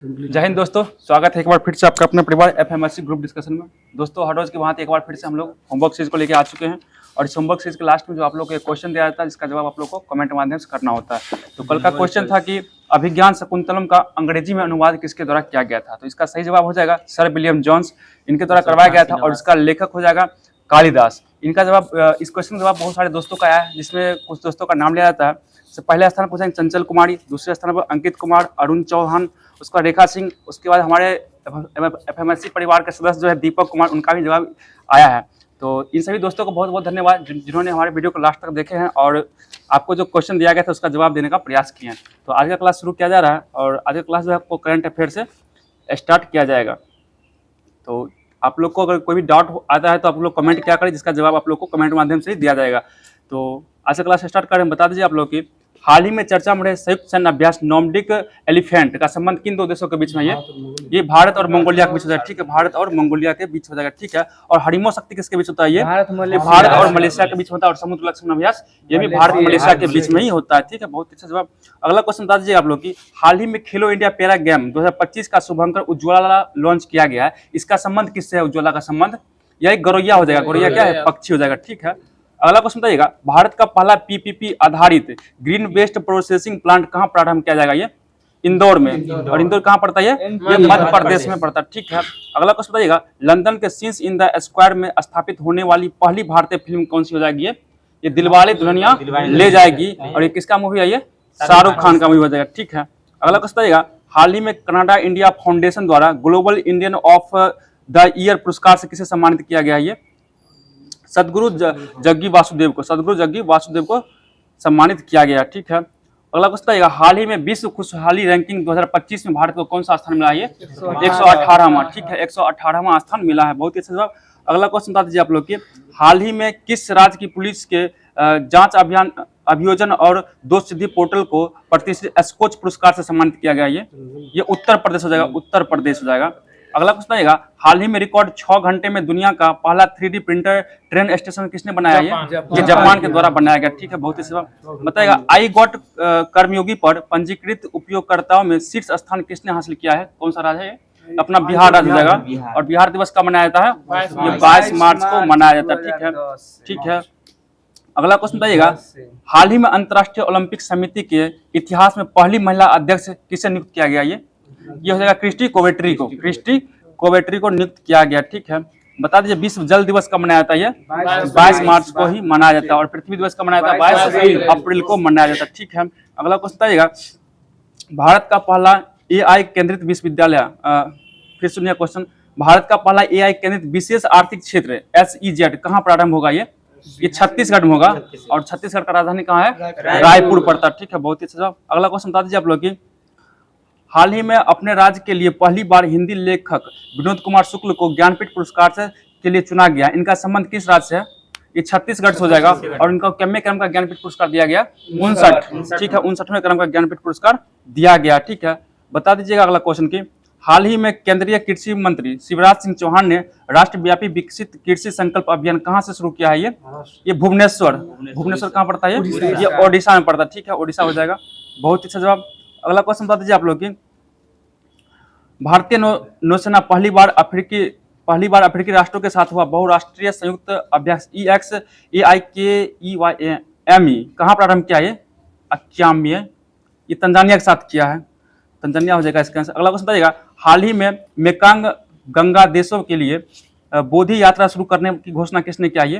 जय हिंद दोस्तों, स्वागत है एक बार फिर से आपका अपना परिवार एफएमएससी ग्रुप डिस्कशन में। दोस्तों, हर रोज की भांति एक बार फिर से हम लोग होमवर्क सीरीज को लेकर आ चुके हैं और इस होमवर्क सीरीज के लास्ट में जो आप लोग को एक क्वेश्चन दिया जाता है जिसका जवाब आप लोग को कमेंट के माध्यम से करना होता है। तो कल का क्वेश्चन था कि अभिज्ञान शकुंतलम का अंग्रेजी में अनुवाद किसके द्वारा किया गया था। तो इसका सही जवाब हो जाएगा सर विलियम जॉन्स, इनके द्वारा करवाया गया था और इसका लेखक हो जाएगा कालिदास। इनका जवाब, इस क्वेश्चन का जवाब बहुत सारे दोस्तों का आया है जिसमें कुछ दोस्तों का नाम लिया जाता है। पहले स्थान पर पूछेंगे चंचल कुमारी, दूसरे स्थान पर अंकित कुमार, अरुण चौहान, उसका रेखा सिंह, उसके बाद हमारे एफएमएससी परिवार के सदस्य जो है दीपक कुमार, उनका भी जवाब आया है। तो इन सभी दोस्तों को बहुत बहुत धन्यवाद जिन्होंने हमारे वीडियो को लास्ट तक देखे हैं और आपको जो क्वेश्चन दिया गया था उसका जवाब देने का प्रयास किए हैं। तो आज का क्लास शुरू किया जा रहा है और आज का क्लास जो है आपको करंट अफेयर से स्टार्ट किया जाएगा। तो आप लोग को अगर कोई भी डाउट आता है तो आप लोग कमेंट क्या करें, जिसका जवाब आप लोग को कमेंट माध्यम से ही दिया जाएगा। तो आज का क्लास स्टार्ट करें, बता दीजिए आप लोग की हाल ही में चर्चा में रहे संयुक्त सैन्य अभ्यास नॉर्डिक एलिफेंट का संबंध किन दो देशों के बीच में है? ये भारत और मंगोलिया के बीच हो जाएगा, ठीक है। भारत और मंगोलिया के बीच हो जाएगा, ठीक है। और हरिमो शक्ति किसके बीच होता है? ये भारत और मलेशिया के बीच होता है। और समुद्र लक्षण अभ्यास ये भी भारत मलेशिया के बीच में ही होता है, ठीक है। बहुत अच्छा जवाब। अगला क्वेश्चन बता दीजिए आप लोग की हाल ही में खेलो इंडिया पैरा गेम 2025 का शुभंकर उज्ज्वला लॉन्च किया गया है। इसका संबंध किससे है? उज्ज्वला का संबंध यह एक गौरैया हो जाएगा। गौरैया क्या है? पक्षी हो जाएगा, ठीक है। अगला क्वेश्चन बताइएगा भारत का पहला पीपीपी आधारित ग्रीन वेस्ट प्रोसेसिंग प्लांट कहां प्रारंभ किया जाएगा? ये इंदौर में। और इंदौर कहां पड़ता है? ये मध्य प्रदेश में पड़ता है, ठीक है। अगला क्वेश्चन बताइएगा लंदन के सीन्स इन द स्क्वायर में स्थापित होने वाली पहली भारतीय फिल्म कौन सी हो जाएगी? ये दिलवाले दुल्हनिया ले जाएगी। और ये किसका मूवी है? ये शाहरुख खान का मूवी हो जाएगा, ठीक है। अगला क्वेश्चन बताइएगा हाल ही में कनाडा इंडिया फाउंडेशन द्वारा global Indian of the year पुरस्कार से किसे सम्मानित किया गया है? ये सदगुरु जग्गी वासुदेव को सम्मानित किया गया, ठीक है। अगला क्वेश्चन आएगा हाल ही में विश्व खुशहाली रैंकिंग 2025 में भारत को कौन सा स्थान मिला है? 118वां, ठीक है। 118वां स्थान मिला है, बहुत ही अच्छा जवाब। अगला क्वेश्चन बता दीजिए आप लोग की हाल ही में किस राज्य की पुलिस के जांच अभियोजन और दोष सिद्धि पोर्टल को प्रतिष्ठित स्कोच पुरस्कार से सम्मानित किया गया? ये उत्तर प्रदेश हो जाएगा, उत्तर प्रदेश हो जाएगा। अगला क्वेश्चन आएगा हाल ही में रिकॉर्ड 6 घंटे में दुनिया का पहला 3D प्रिंटर ट्रेन स्टेशन किसने बनाया? ये जापान के द्वारा बनाया गया, ठीक है। बहुत ही सेवा बताएगा आई गॉट कर्मयोगी पर पंजीकृत उपयोगकर्ताओं में शीर्ष स्थान किसने हासिल किया है? कौन सा राज्य है? अपना बिहार राज्य हो जाएगा। और बिहार दिवस कब मनाया जाता है? ये 22 मार्च को मनाया जाता है, ठीक है, ठीक है। अगला क्वेश्चन बताइएगा हाल ही में अंतर्राष्ट्रीय ओलंपिक समिति के इतिहास में पहली महिला अध्यक्ष किसे नियुक्त किया गया? ये हो जाएगा क्रिस्टी कोवेट्री को नियुक्त किया गया, ठीक है। बता दीजिए विश्व जल दिवस कब मनाया जाता है? ये 22 मार्च को ही मनाया जाता है। और पृथ्वी दिवस कब मनाया जाता है? 22 अप्रैल को मनाया जाता है, ठीक है। अगला क्वेश्चन बताइएगा भारत का पहला AI केंद्रित विश्वविद्यालय, फिर सुनिए क्वेश्चन, भारत का पहला AI केंद्रित विशेष आर्थिक क्षेत्र SEZ कहाँ प्रारंभ होगा? ये छत्तीसगढ़ में होगा। और छत्तीसगढ़ का राजधानी कहाँ है? रायपुर पड़ता है, ठीक है। बहुत ही अच्छा जवाब। अगला क्वेश्चन बता दीजिए आप लोग की हाल ही में अपने राज्य के लिए पहली बार हिंदी लेखक विनोद कुमार शुक्ल को ज्ञानपीठ पुरस्कार के लिए चुना गया। इनका संबंध किस राज्य से है? ये छत्तीसगढ़ से हो जाएगा। और इनको कितने क्रम का ज्ञानपीठ पुरस्कार दिया गया? 59, ठीक है। 59वें क्रम का ज्ञानपीठ पुरस्कार दिया गया, ठीक है। बता दीजिएगा अगला क्वेश्चन की हाल ही में केंद्रीय कृषि मंत्री शिवराज सिंह चौहान ने राष्ट्रव्यापी विकसित कृषि संकल्प अभियान कहाँ से शुरू किया है? ये भुवनेश्वर कहाँ पड़ता है? ये ओडिशा में पड़ता है, ठीक है। ओडिशा हो जाएगा, बहुत अच्छा जवाब। अगला क्वेश्चन बता दीजिए आप लोग की भारतीय नौसेना पहली बार अफ्रीकी राष्ट्रों के साथ हुआ बहुराष्ट्रीय संयुक्त अभ्यास EXAIKEYME कहाँ प्रारंभ किया? ये अक्याम्य, ये तंजानिया के साथ किया है, तंजानिया हो जाएगा इसका आंसर। अगला क्वेश्चन बताइएगा हाल ही में मेकांग गंगा देशों के लिए बोधि यात्रा शुरू करने की घोषणा किसने किया? ये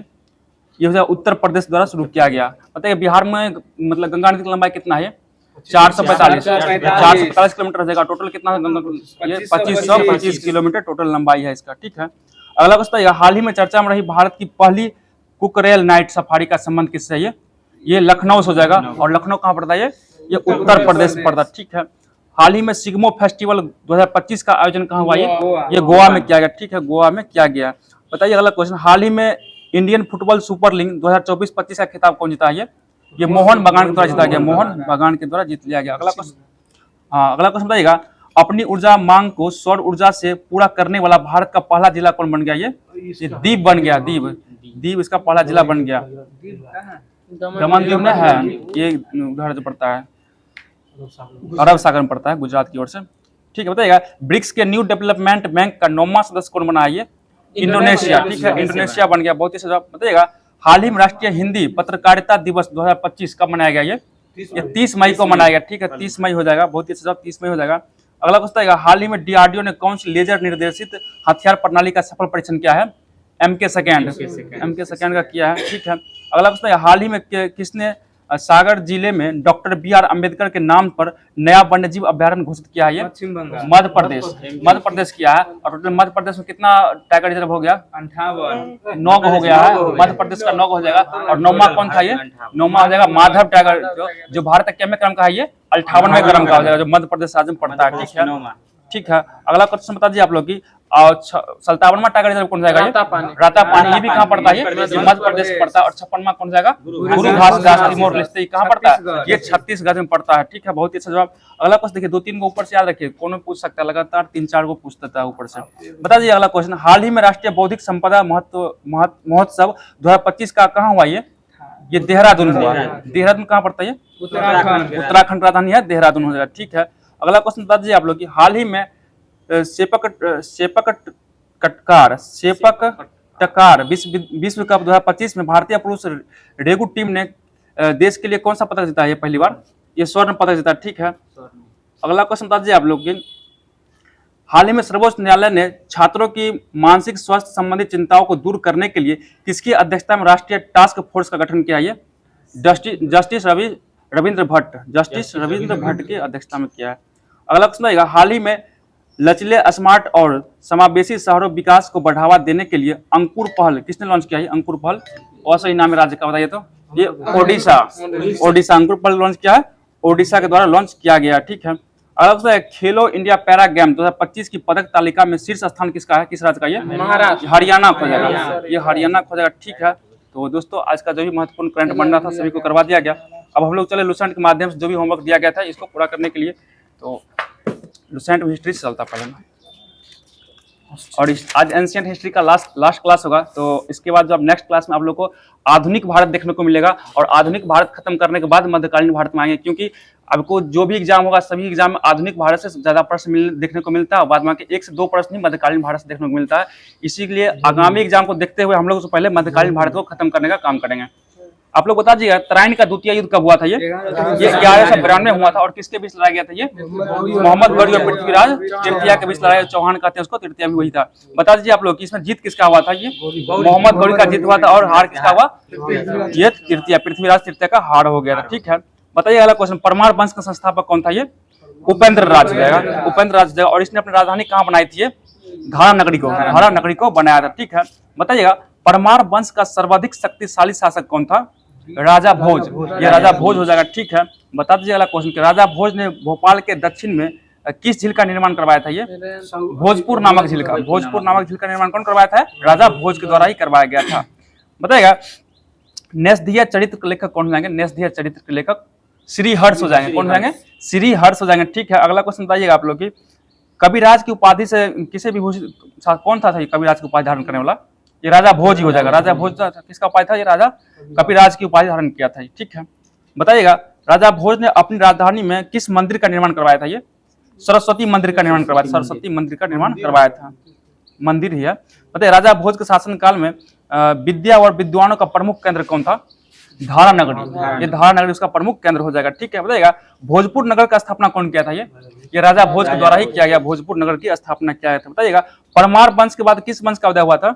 हो जाएगा उत्तर प्रदेश द्वारा शुरू किया गया। बताइए बिहार में मतलब गंगा नदी की लंबाई कितना है? 445 किलोमीटर हो जाएगा। टोटल कितना है गंगा? ये 2525 किलोमीटर टोटल लंबाई है इसका, ठीक है। अगला क्वेश्चन हाल ही में चर्चा में रही भारत की पहली कुकरेल नाइट सफारी का संबंध किससे है? ये लखनऊ से हो जाएगा। और लखनऊ कहाँ पड़ता है? ये उत्तर प्रदेश पड़ता है, ठीक है। हाल ही में सिग्मो फेस्टिवल 2025 का आयोजन कहाँ हुआ? ये गोवा में किया गया, ठीक है, गोवा में किया गया। बताइए अगला क्वेश्चन हाल ही में इंडियन फुटबॉल सुपर लीग 2024-25 का खिताब कौन जीता है? ये मोहन बगान के द्वारा जीता गया, मोहन बगान के द्वारा जीत लिया गया। अगला क्वेश्चन, अगला क्वेश्चन बताइएगा अपनी ऊर्जा मांग को सौर ऊर्जा से पूरा करने वाला भारत का पहला जिला कौन बन गया? ये दीव बन गया। दीव इसका पहला जिला बन गया। दमन दीव में है, ये उधर जो पड़ता है अरब सागर में पड़ता है, गुजरात की ओर से। ठीक है, बताइएगा ब्रिक्स के न्यू डेवलपमेंट बैंक का 9वां सदस्य कौन बना है? ये इंडोनेशिया, ठीक है, इंडोनेशिया बन गया। बहुत ही सही बताइएगा हाल ही में राष्ट्रीय हिंदी पत्रकारिता दिवस 2025 कब मनाया गया? ये 30 मई को मनाया गया, ठीक है, 30 मई हो जाएगा। बहुत ही सही 30 मई हो जाएगा। अगला क्वेश्चन आएगा हाल ही में डीआरडीओ ने कौन सी लेजर निर्देशित हथियार प्रणाली का सफल परीक्षण किया है? MK सेकेंड का किया है, ठीक है। अगला क्वेश्चन है हाल ही में किसने सागर जिले में डॉक्टर BR अम्बेडकर के नाम पर नया वन्यजीव अभ्यारण्य घोषित किया है? पश्चिम बंगाल, मध्य प्रदेश किया है। और टोटल मध्य प्रदेश में कितना टाइगर रिजर्व हो गया? 58, 9 हो गया है। मध्य प्रदेश का 9 हो जाएगा। और 9वां कौन था? ये 9वां हो जाएगा माधव टाइगर, जो भारत का कितने क्रम का है? ये 58वें क्रम का हो जाएगा, जो मध्य प्रदेश राज्य में पड़ता है, ठीक है, ठीक है। अगला क्वेश्चन बता दीजिए आप लोग की 57वां टाइगर रिजर्व कौन जाएगा? रातापानी, ये भी कहाँ पड़ता है? ये मध्य प्रदेश में पड़ता है। और 56वां कौन जाएगा? गुरु घासदास तिमोर लेस्ते, कहाँ पड़ता है? ये छत्तीसगढ़ में पड़ता है, ठीक है। बहुत ही अच्छा जवाब। अगला क्वेश्चन देखिए 2-3 को ऊपर से याद रखिए, कौन पूछ सकता है, लगातार 3-4 को पूछ देता है ऊपर से। बता दीजिए अगला क्वेश्चन हाल ही में राष्ट्रीय बौद्धिक संपदा महोत्सव 2025 का कहाँ हुआ? ये देहरादून हुआ। देहरादून कहाँ पड़ता है? उत्तराखंड राजधानी है देहरादून हो जाएगा, ठीक है। अगला क्वेश्चन बता दीजिए आप लोग की हाल ही में सेपक टकार विश्व कप 2025 में भारतीय पुरुष रेगू टीम ने देश के लिए कौन सा पदक जीता है? ये पहली बार ये स्वर्ण पदक जीता, ठीक है। अगला क्वेश्चन बता दीजिए आप लोग की हाल ही में सर्वोच्च न्यायालय ने छात्रों की मानसिक स्वास्थ्य संबंधी चिंताओं को दूर करने के लिए किसकी अध्यक्षता में राष्ट्रीय टास्क फोर्स का गठन किया है? जस्टिस रविंद्र भट्ट की अध्यक्षता में किया है। अगला क्वेश्चन आएगा हाल ही में लचीले स्मार्ट और समावेशी शहरों विकास को बढ़ावा देने के लिए अंकुर पहल किसने लॉन्च किया है? अंकुर पहल और सही नाम है राज्य का बताइए तो? ये ओडिशा अंकुर पहल लॉन्च किया है, ओडिशा के द्वारा लॉन्च किया गया, ठीक है। अगला क्वेश्चन है खेलो इंडिया पैरा गेम 2025 की पदक तालिका में शीर्ष स्थान किसका है? किस राज्य का? ये महाराष्ट्र, हरियाणा को जाएगा, ये हरियाणा को जाएगा, ठीक है। तो दोस्तों आज का जो भी महत्वपूर्ण करंट बन रहा था सभी को करवा दिया गया। अब हम लोग चले लुसेंट के माध्यम से जो भी होमवर्क दिया गया था इसको पूरा करने के लिए। तो लुसेंट हिस्ट्री से चलता पहले और आज एंशिएंट हिस्ट्री का लास्ट क्लास होगा। तो इसके बाद जो अब नेक्स्ट क्लास में आप लोग को आधुनिक भारत देखने को मिलेगा और आधुनिक भारत खत्म करने के बाद मध्यकालीन भारत में आएंगे, क्योंकि आपको जो भी एग्जाम होगा सभी एग्जाम में आधुनिक भारत से ज्यादा प्रश्न देखने को मिलता है, बाद में 1 से 2 प्रश्न ही मध्यकालीन भारत से देखने को मिलता है। इसीलिए आगामी एग्जाम को देखते हुए हम लोग पहले मध्यकालीन भारत को खत्म करने का काम करेंगे। आप लोग बता दीजिएगा तराइन का द्वितीय युद्ध कब हुआ था? ये 1192 हुआ था। और किसके बीच लड़ाया गया था? ये मोहम्मद गौरी और पृथ्वीराज तृतीया के बीच लड़ाई, चौहान कहते हैं उसको, तृतीया भी वही था। बता दीजिए आप लोग कि इसमें जीत किसका हुआ था? ये मोहम्मद गौरी का जीत हुआ था। और हार किसका हुआ? ये तृतीया, पृथ्वीराज तृतीया का हार हो गया था, ठीक है। बताइए अगला क्वेश्चन परमार वंश का संस्थापक कौन था? ये उपेंद्र राज जाएगा, उपेंद्र राज जाएगा। और इसने अपनी राजधानी कहाँ बनाई थी? ये धारा नगरी को बनाया था, ठीक है। बताइएगा परमार वंश का सर्वाधिक शक्तिशाली शासक कौन था? राजा भोज, ये राजा भोज हो जाएगा, ठीक है। बता दीजिए अगला क्वेश्चन राजा भोज ने भोपाल के दक्षिण में किस झील का निर्माण करवाया था? ये भोजपुर नामक झील का निर्माण कौन करवाया था? राजा भोज के द्वारा ही करवाया गया था। बताइएगा नेस्धिया चरित्र के लेखक कौन हो जाएंगे? नेस्धिया चरित्र के लेखक श्री हर्ष हो जाएंगे। कौन हो जाएंगे? श्री हर्ष हो जाएंगे, ठीक है। अगला क्वेश्चन बताइएगा आप लोग की कविराज की उपाधि से किसे विभूषित कौन था? कविराज की उपाधि धारण करने वाला ये राजा भोज ही हो जाएगा। राजा भोज किसका उपाधि था? ये राजा कपिराज की उपाधि धारण किया था, ठीक है। बताइएगा राजा भोज ने अपनी राजधानी में किस मंदिर का निर्माण करवाया था? ये सरस्वती मंदिर का निर्माण करवाया था। सरस्वती मंदिर का निर्माण करवाया था, मंदिर ही है। बताइए राजा भोज के शासन काल में विद्या और विद्वानों का प्रमुख केंद्र कौन था? धारा नगरी, ये धारा नगरी उसका प्रमुख केंद्र हो जाएगा, ठीक है। बताइएगा भोजपुर नगर का स्थापना कौन किया था? ये राजा भोज के द्वारा ही किया गया, भोजपुर नगर की स्थापना किया गया था। बताइएगा परमार वंश के बाद किस वंश का उदय हुआ था?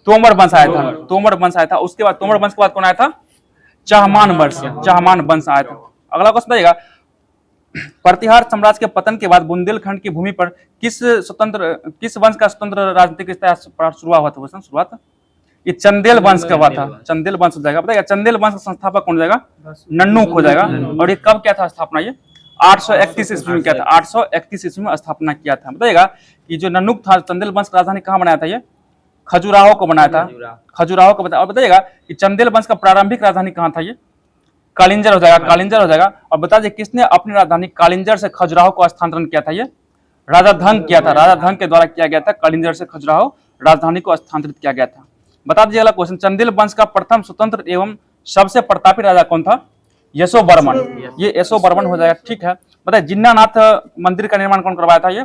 तोमर वंश आया था, तोमर वंश आया था। उसके बाद तोमर वंश के बाद कौन आया था? चहमान वंश आया था। अगला क्वेश्चन बताइएगा प्रतिहार साम्राज्य के पतन के बाद बुंदेलखंड की भूमि पर किस वंश का स्वतंत्र राजनीतिक शुरुआत हुआ? शुरुआत ये चंदेल वंश का हुआ था, चंदेल वंश हो जाएगा। बताइएगा चंदेल वंश का संस्थापक कौन हो जाएगा? नन्नूक हो जाएगा। और ये कब क्या था स्थापना? ये 831 ईस्वी में किया था, 831 ईस्वी में स्थापना किया था। बताइएगा कि जो नन्नूक था चंदेल वंश की राजधानी कहाँ बनाया था? ये खजुराहो को बनाया था, खजुराहो को। और बताइएगा कि चंदेल वंश का प्रारंभिक राजधानी कहाँ था? ये कालिंजर हो जाएगा, कालिंजर हो जाएगा। और बता दीजिए किसने अपनी राजधानी कालिंजर से खजुराहो को स्थानांतरण किया था? ये राजा धंग किया था, राजा धंग के द्वारा किया गया था। कालिंजर से खजुराहो राजधानी को स्थानांतरित किया गया था। बता दीजिए अगला क्वेश्चन चंदेल वंश का प्रथम स्वतंत्र एवं सबसे प्रतापी राजा कौन था? यशोवर्मन, ये यशोवर्मन हो जाएगा, ठीक है। बताइए जिन्नानाथ मंदिर का निर्माण कौन करवाया था? ये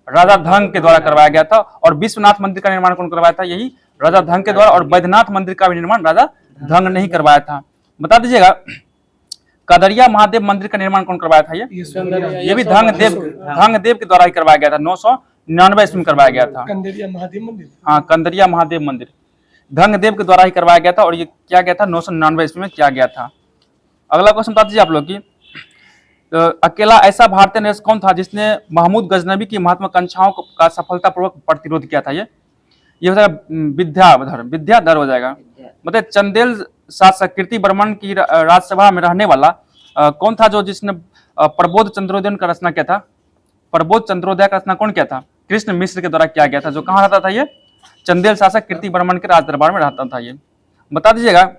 राजा धंग के द्वारा करवाया गया था। और विश्वनाथ मंदिर का निर्माण कौन करवाया था? यही राजा धंग के द्वारा। और बैद्यनाथ मंदिर का भी निर्माण राजा धंग ने ही करवाया था। बता दीजिएगा कदरिया महादेव मंदिर का निर्माण कौन करवाया था? ये भी धंग देव के द्वारा ही करवाया गया था। 999 ईस्वी में करवाया गया था। कंदरिया महादेव मंदिर, हाँ, कंदरिया महादेव मंदिर धंग देव के द्वारा ही करवाया गया था। और ये क्या गया था? 999 ईस्वी में किया गया था। अगला क्वेश्चन बता दीजिए आप लोग की अकेला ऐसा भारतीय नरेश कौन था जिसने महमूद गजनबी की महत्वाकांक्षाओं का सफलतापूर्वक प्रतिरोध किया था? ये हो जाएगा विद्याधर हो जाएगा। मतलब चंदेल शासक कीर्ति वर्मन की राज्यसभा में रहने वाला कौन था जो जिसने प्रबोध चंद्रोदय का रचना किया था? प्रबोध चंद्रोदय का रचना कौन किया था? कृष्ण मिश्र के द्वारा किया गया था। जो कहाँ रहता था? ये चंदेल शासक कीर्ति वर्मन के राज दरबार में रहता था। ये बता दीजिएगा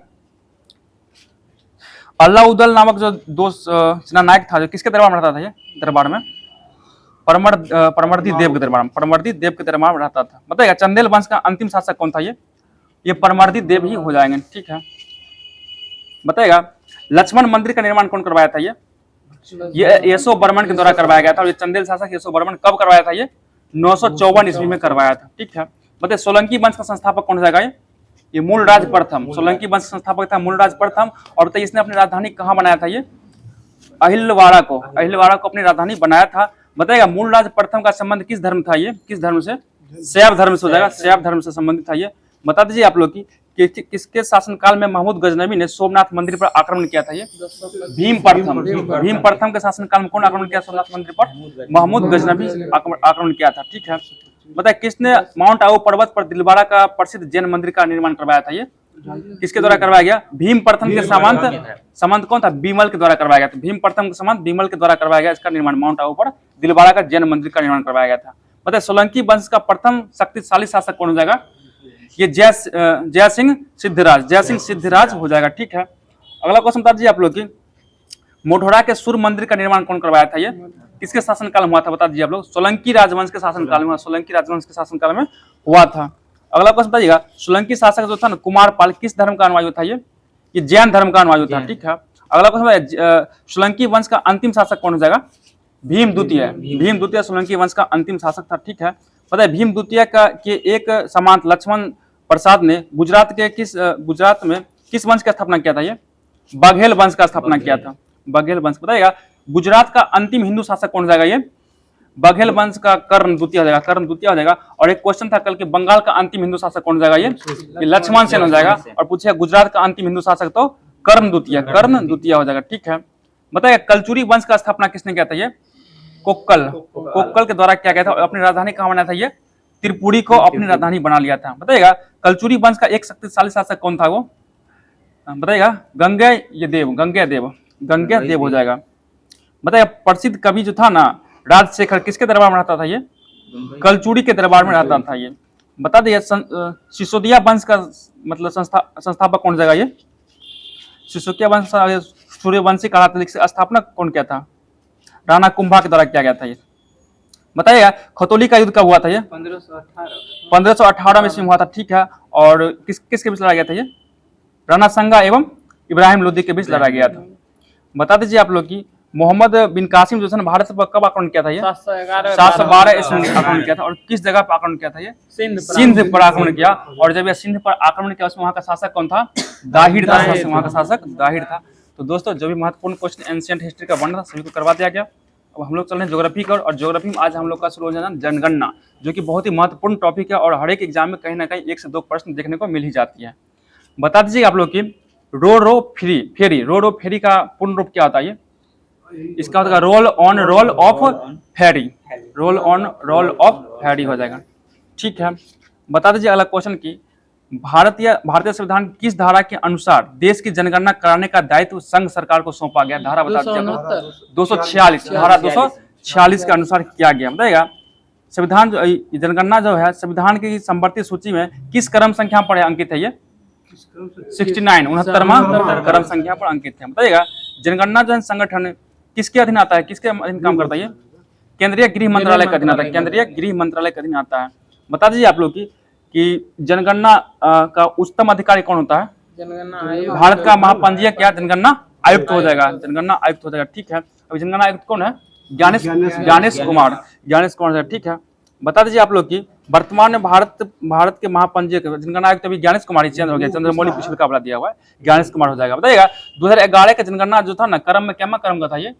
अल्लाउद्दौला नामक जो दो सेनानायक था जो किसके दरबार में रहता था? ये दरबार में परमर्दी देव के दरबार में रहता था। बताइएगा चंदेल वंश का अंतिम शासक कौन था? ये परमर्दी देव ही हो जाएंगे। ठीक है, बताइएगा लक्ष्मण मंदिर का निर्माण कौन करवाया था? ये यशो बर्मन के द्वारा करवाया गया था। और ये चंदेल शासक यशो बर्मन कब करवाया था? ये 954 ईस्वी में करवाया था। ठीक है, बताइए सोलंकी वंश का संस्थापक कौन जाएगा? ये मूलराज प्रथम। सोलंकी वंश संस्थापक था मूलराज प्रथम। और बताइए इसने अपनी राजधानी कहाँ बनाया था? ये अहिलवाड़ा को अपनी राजधानी बनाया था। बताइएगा मूलराज प्रथम का संबंध किस धर्म था? ये किस धर्म से? शैव धर्म से हो जाएगा। शैव धर्म से संबंधित था। ये बता दीजिए आप लोग की किसके शासनकाल में महमूद गजनबी ने सोमनाथ मंदिर पर आक्रमण किया था? ये भीम प्रथम के शासनकाल में कौन आक्रमण किया सोमनाथ मंदिर पर? महमूद गजनबी आक्रमण किया था। ठीक है, बताइए किसने माउंट आबू पर्वत पर दिलवाड़ा का प्रसिद्ध जैन मंदिर का निर्माण करवाया था? ये किसके द्वारा करवाया गया? भीम प्रथम के सामंत कौन था? बीमल के द्वारा करवाया गया था। भीम प्रथम के सामंत बीमल के द्वारा करवाया गया इसका निर्माण। माउंट आबू पर दिलवाड़ा का जैन मंदिर का निर्माण करवाया गया था। बताइए सोलंकी वंश का प्रथम शक्तिशाली शासक कौन हो जाएगा? ये जय सिंह सिद्धराज हो जाएगा। ठीक है, अगला क्वेश्चन बता दीजिए आप लोग की मोढेरा के सूर्य मंदिर का निर्माण कौन करवाया था? ये किसके शासनकाल में हुआ था? बता दीजिए आप लोग। सोलंकी राजवंश के शासनकाल में हुआ था। अगला क्वेश्चन बताइएगा सोलंकी शासक जो था ना कुमारपाल किस धर्म का अनुयायी था? ये जैन धर्म का अनुयायी था। ठीक है, अगला क्वेश्चन सोलंकी वंश का अंतिम शासक कौन हो जाएगा? भीम द्वितीय सोलंकी वंश का अंतिम शासक था। ठीक है, पता है भीम द्वितीय के एक समांत लक्ष्मण प्रसाद ने गुजरात में किस वंश का स्थापना किया था? ये बघेल वंश का स्थापना किया था। बघेल वंश। बताइएगा गुजरात का अंतिम हिंदू शासक कौन हो जाएगा? ये बघेल वंश का कर्ण द्वितीय हो जाएगा। और एक क्वेश्चन था कल के बंगाल का अंतिम हिंदू शासक कौन हो जाएगा? ये लक्ष्मण सेन हो जाएगा। और पूछेगा गुजरात का अंतिम हिंदू शासक तो कर्ण द्वितीय हो जाएगा। ठीक है, बताइए कलचुरी वंश का स्थापना किसने किया था? ये कोक्कल के द्वारा किया गया था। अपनी राजधानी कहाँ बनाया था? ये त्रिपुरी को अपनी राजधानी बना लिया था। बताइएगा कलचुरी वंश का एक शक्तिशाली शासक कौन था? वो बताइएगा गंगेय देव हो जाएगा। बताइएगा प्रसिद्ध कवि जो था ना राजशेखर किसके दरबार में रहता था? ये कलचुरी के दरबार में रहता था। ये बता दिए सिसोदिया वंश का मतलब संस्थापक कौन जाएगा? ये सिसोदिया वंश सूर्यवंशी कहा था। स्थापना कौन किया था? राणा कुंभा के द्वारा किया गया था। ये बताइएगा खतौली का युद्ध कब हुआ था? ये 1518 में हुआ था। ठीक है, और किसके बीच लड़ा गया था? ये राणा संगा एवं इब्राहिम लोदी के बीच लड़ा गया था। बता दीजिए आप लोग की मोहम्मद बिन कासिम जो है भारत पर कब आक्रमण किया था? ये 712 ईस्वी में आक्रमण किया था। और किस जगह पर आक्रमण किया था? ये सिंध पर आक्रमण किया। और जब यह सिंध पर आक्रमण किया उसमें वहाँ का शासक कौन था? दाहिर था। तो दोस्तों जो भी महत्वपूर्ण क्वेश्चन एंशिएंट हिस्ट्री का बन रहा सभी को करवा दिया गया। अब हम लोग चल रहे हैं ज्योग्राफी का। और ज्योग्राफी में आज हम लोग का शुरू हो जाना जनगणना, जो कि बहुत ही महत्वपूर्ण टॉपिक है। और हर एक एग्जाम में कहीं ना कहीं 1 से 2 प्रश्न देखने को मिल ही जाती है। बता दीजिए आप लोग की रो फेरी का पूर्ण रूप क्या होता है? इसका होता है रोल ऑफ फेरी हो जाएगा। ठीक है, बता दीजिए अगला क्वेश्चन की भारतीय संविधान किस धारा के अनुसार देश की जनगणना कराने का दायित्व संघ सरकार को सौंपा गया? धारा बता दीजिए। 246 धारा 246 के अनुसार किया गया। बताइएगा संविधान जनगणना जो है संविधान की संवर्ती सूची में किस क्रम संख्या पर अंकित है? ये 69वां क्रम संख्या पर अंकित है। बताइएगा जनगणना जो है संगठन किसके अधीन आता है? किसके अधीन काम करता है? ये केंद्रीय गृह मंत्रालय का अधीन आता है। बता दीजिए आप लोग कि जनगणना का उच्चतम अधिकारी कौन होता है? भारत का महापंजीयक क्या जनगणना आयुक्त हो जाएगा। ठीक है, अभी जनगणना आयुक्त कौन है? ज्ञानेश कुमार, ठीक है। बता दीजिए आप लोग की वर्तमान में भारत के महापंजीयक जिनका नाम अभी ज्ञानेश कुमार ही चेंज हो गया, चंद्रमौली पिछले का अपना दिया हुआ है, ज्ञानेश कुमार हो जाएगा। बताइएगा 2011 का जनगणना जो था ना क्रम में क्या क्रम का था, ये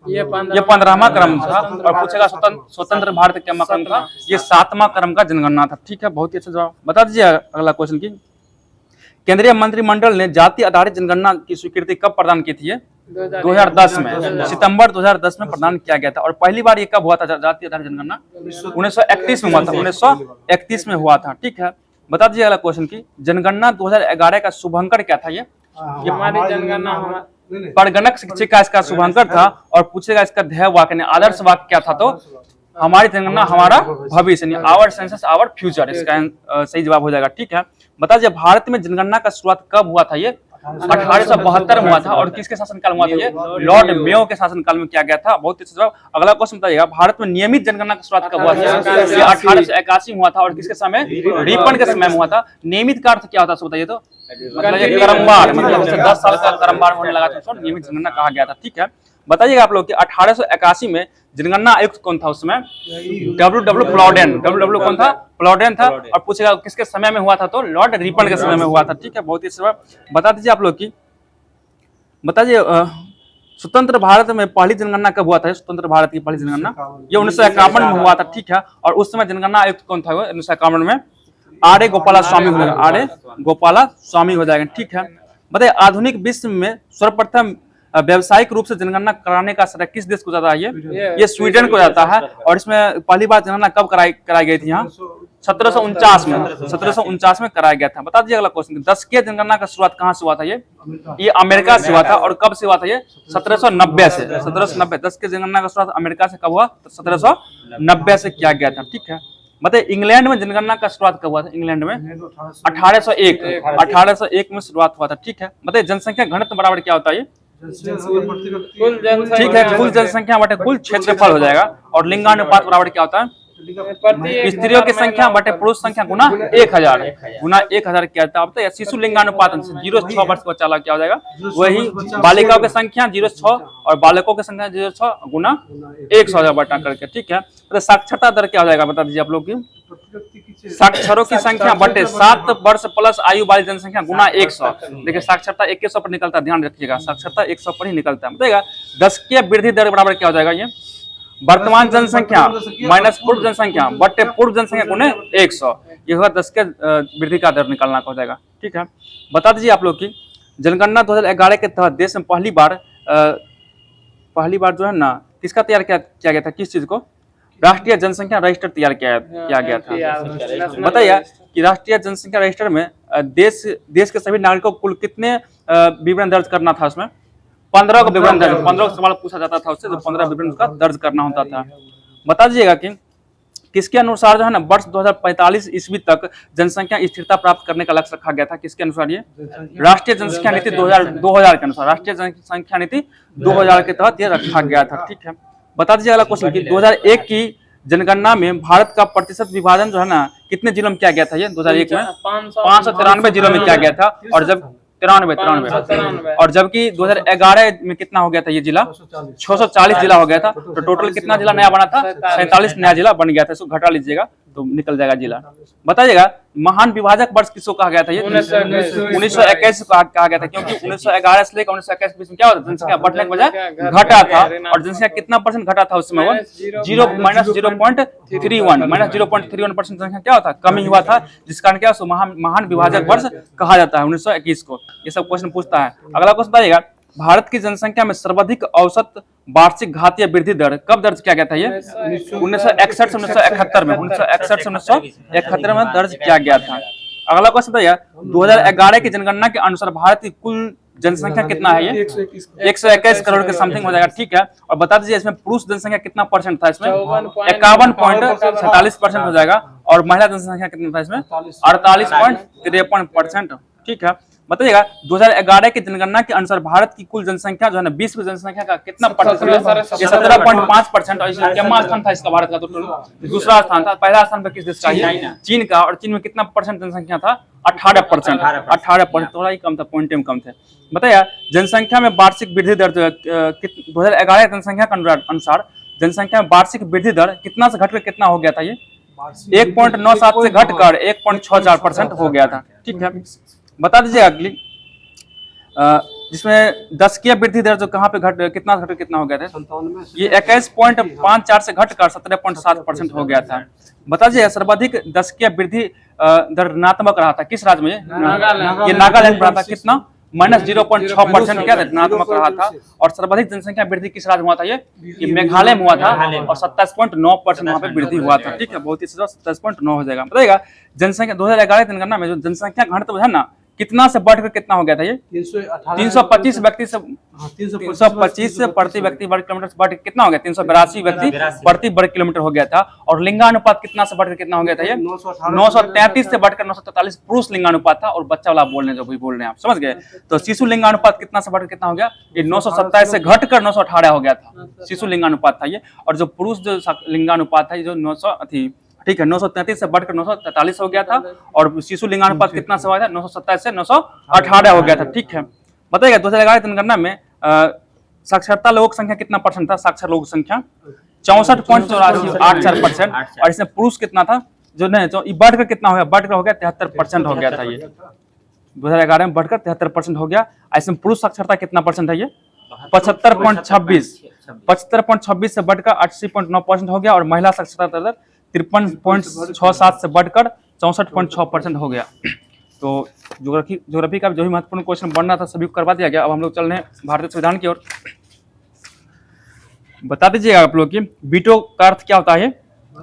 15वां क्रम था। और पूछेगा स्वतंत्र भारत क्या क्रम था, ये 7वां क्रम का जनगणना था, ठीक है। बहुत ही अच्छा जवाब। बता दीजिए अगला क्वेश्चन की केंद्रीय मंत्रिमंडल ने जाति आधारित जनगणना की स्वीकृति कब प्रदान की थी? 2010 में, सितंबर 2010 में प्रदान किया गया था। और पहली बार ये कब हुआ था जाति आधारित जनगणना? 1931 में हुआ था, 1931 में हुआ था, ठीक है। बता दीजिए अगला क्वेश्चन की जनगणना 2011 का शुभांकर क्या था? ये हमारी जनगणना परगणक शिक्षक का इसका शुभांकर था। और पूछेगा इसका ध्येय वाक्य आदर्श वाक्य क्या था? तो हमारी जनगणना हमारा भविष्य, आवर सेंसस आवर फ्यूचर, इसका सही जवाब हो जाएगा, ठीक है। बता दीजिए भारत में जनगणना का शुरुआत कब हुआ था? ये 1872 में हुआ था। और किसके शासनकाल में हुआ था? ये लॉर्ड मेयो के शासनकाल में किया गया था। बहुत अच्छा जवाब। अगला क्वेश्चन बताइएगा भारत में नियमित जनगणना की शुरुआत कब हुआ था? 1881 में हुआ था। और किसके समय? रिपन के समय में हुआ था। नियमित का अर्थ क्या होता है बताइए तो? मतलब क्रमवार, मतलब 10 साल का क्रमवार होने लगा था, नियमित जनगणना कहा गया था, ठीक है। बताइएगा आप लोग कि 1881 में जनगणना आयुक्त कौन था उस समय? डब्ल्यू प्लॉडेन कौन था? प्लॉडेन था। और पूछेगा किसके समय में हुआ था? तो लॉर्ड रिपन के समय में हुआ था, ठीक है। बहुत ही अच्छा। बता दीजिए आप लोग की बताइए स्वतंत्र भारत में पहली जनगणना कब हुआ था? स्वतंत्र भारत की पहली जनगणना ये 1951 में हुआ था, ठीक है। और उस समय जनगणना आयुक्त कौन था? 1951 में आर.ए. गोपाला स्वामी हो जाएगा, आर.ए. गोपाला स्वामी हो जाएगा, ठीक है। बताइए आधुनिक विश्व में सर्वप्रथम व्यावसायिक रूप से जनगणना कराने का श्रेय किस देश को जाता है? ये स्वीडन को जाता है। और इसमें पहली बार जनगणना कब कराई गई थी? यहाँ 1749 में कराया गया था। बता दीजिए अगला क्वेश्चन 10 के जनगणना का शुरुआत कहाँ से हुआ था? ये अमेरिका से हुआ था। और कब से हुआ था? ये 1790 से, 1790। 10 के जनगणना का शुरुआत अमेरिका से कब हुआ? तो 1790 से किया गया था, ठीक है। बताइए इंग्लैंड में जनगणना का शुरुआत कब हुआ था? इंग्लैंड में 1801 में शुरुआत हुआ था, ठीक है। बताइए जनसंख्या घनत्व बराबर क्या होता है? ठीक है, कुल जनसंख्या बटे कुल क्षेत्रफल हो जाएगा। और लिंगानुपात बराबर क्या होता है? स्त्रियों की संख्या बटे पुरुष संख्या गुना 1000 किया जाता है। या शिशु लिंगानुपात 0.6 वर्ष का बच्चा क्या हो जाएगा? वही बालिकाओं की संख्या 0.6 और बालकों की संख्या 0.6 गुना 100,000 बटा करके, ठीक है। तो साक्षरता दर क्या हो जाएगा बता दीजिए आप लोग की? साक्षरों की संख्या बटे 7 वर्ष प्लस आयु वाली जनसंख्या गुना 100। देखिए साक्षरता 100 पर निकलता है, ध्यान रखिएगा, साक्षरता 100 पर ही निकलता है। बताइएगा 10 के वृद्धि दर बराबर क्या हो जाएगा? ये वर्तमान जनसंख्या माइनस पूर्व जनसंख्या बटे पूर्व जनसंख्या गुने 100, ये होगा 10 के वृद्धि का दर निकालना हो जाएगा, ठीक है। बता दीजिए आप लोग की जनगणना 2011 के तहत देश में पहली बार जो है ना किसका तैयार किया गया था? किस चीज को? राष्ट्रीय जनसंख्या रजिस्टर तैयार किया गया था। बताइए कि राष्ट्रीय जनसंख्या रजिस्टर में देश के सभी नागरिकों को कुल कितने विवरण दर्ज करना था? उसमें 15 का विवरण दर्ज, 15 सवाल पूछा जाता था उससे, तो 15 विवरण उसका दर्ज करना होता था। बता दीजिएगा कि किसके अनुसार जो है ना वर्ष 2045 ईस्वी तक जनसंख्या स्थिरता प्राप्त करने का लक्ष्य रखा गया था? किसके अनुसार? ये राष्ट्रीय जनसंख्या नीति 2000 के अनुसार, राष्ट्रीय जनसंख्या नीति 2000 के तहत ये रखा गया था, ठीक है। बता दीजिए अगला क्वेश्चन की 2001 की जनगणना में भारत का प्रतिशत विभाजन जो है ना कितने जिलों में किया गया था? ये 2001 में 593 जिलों में किया गया था। और जब 93 और जबकि 2011 में कितना हो गया था? ये जिला 640 जिला हो गया था। तो टोटल कितना जिला नया बना था? 47 नया जिला बन गया था। इसको घटा लीजिएगा तो निकल जाएगा जिला। बताइएगा महान विभाजक वर्ष किसको कहा गया था? ये 1921 कहा गया था, क्योंकि 1911 से लेकर 1921 के बीच में क्या होता? जनसंख्या बढ़ने के बजाय घटा था। और जनसंख्या कितना परसेंट घटा था उस समय? -0.31% जनसंख्या क्या होता? कमी हुआ था, जिस कारण क्या महान विभाजक वर्ष कहा जाता है 1921 को। ये सब क्वेश्चन पूछता है। अगला क्वेश्चन बताइएगा भारत की जनसंख्या में सर्वाधिक औसत वार्षिक घातीय वृद्धि दर कब दर्ज किया गया था? ये 1961 से 1971 में, 1961 से 1971 में दर्ज किया गया था। अगला क्वेश्चन बताइए 2011 की जनगणना के अनुसार भारत की कुल जनसंख्या कितना है? ये 121 करोड़ के समथिंग हो जाएगा, ठीक है। और बता दीजिए इसमें पुरुष जनसंख्या कितना परसेंट था? इसमें 51.47% हो जाएगा। और महिला जनसंख्या कितना था? इसमें 48.53%, ठीक है। बताइएगा 2011 की जनगणना के अनुसार भारत की कुल जनसंख्या जो है ना विश्व जनसंख्या का कितना प्रतिशत? 17.5%। और इसमें क्या स्थान था इसका? भारत का तो दूसरा स्थान था। पहला स्थान पर किस देश का? चीन का। और चीन में कितना परसेंट जनसंख्या था? 18%। 18%, थोड़ा ही कम था, पॉइंट कम थे। बताइए जनसंख्या में वार्षिक वृद्धि दर 2011 जनसंख्या के अनुसार जनसंख्या में वार्षिक वृद्धि दर कितना से घटकर कितना हो गया था? ये 1.97 से घटकर 1.64% हो गया था। ठीक है, बता दीजिए अगली जिसमें दशकीय वृद्धि दर जो कहाँ पे कितना हो गया था? ये 21.54 से घटकर 17.7% हो गया था। बता दीजिए सर्वाधिक दशकीय वृद्धि दर ऋणात्मक रहा था किस राज्य में? ये नागालैंड रहा था। कितना? -0.6% क्या ऋणात्मक रहा था। और सर्वाधिक जनसंख्या वृद्धि किस राज्य में हुआ था? ये मेघालय में हुआ था और 27.9% वहाँ पे वृद्धि हुआ था। ठीक है, बहुत ही 27.9 हो जाएगा। बताइएगा जनसंख्या 2011 की जनगणना में जो जनसंख्या घनत्व है ना कितना से बढ़कर कितना हो गया था? ये 325 व्यक्ति से 325 से प्रति व्यक्ति वर्ग किलोमीटर से बढ़ कितना हो गया? 382 व्यक्ति प्रति वर्ग किलोमीटर हो गया था। और लिंगानुपात कितना से बढ़कर कितना हो गया था? ये 933 से बढ़कर 943 पुरुष लिंगानुपात था। और बच्चा वाला बोल रहे हैं जो भी बोल रहे हैं, आप समझ गए? तो शिशु लिंगानुपात कितना से बढ़कर कितना हो गया? ये 927 से घटकर 918 हो गया था, शिशु लिंगानुपात था ये। और जो पुरुष जो लिंगानुपात है जो 900 ठीक है 933 से बढ़कर 943 हो गया था। और शिशु लिंगानुपात कितना से हुआ था? 927 से 918 हो गया था। ठीक है, बताइएगा 2011 की जनगणना में साक्षरता लोक संख्या कितना परसेंट था? साक्षर लोक संख्या 64.84%। और इसमें पुरुष कितना था? जो नहीं तो बढ़कर कितना हो गया? बढ़कर हो गया 73% हो गया था। ये 2011 में बढ़कर 73% हो गया। इसमें पुरुष साक्षरता कितना परसेंट है? ये 75.26 से बढ़कर 80.9% हो गया। और महिला साक्षरता दर 53.67 से बढ़कर 64.6% हो गया। तो ज्योग्राफी का जो भी महत्वपूर्ण क्वेश्चन बनना था सभी को करवा दिया गया। अब हम लोग चल रहे हैं भारतीय संविधान की ओर। बता दीजिएगा आप लोग की वीटो का अर्थ क्या होता है?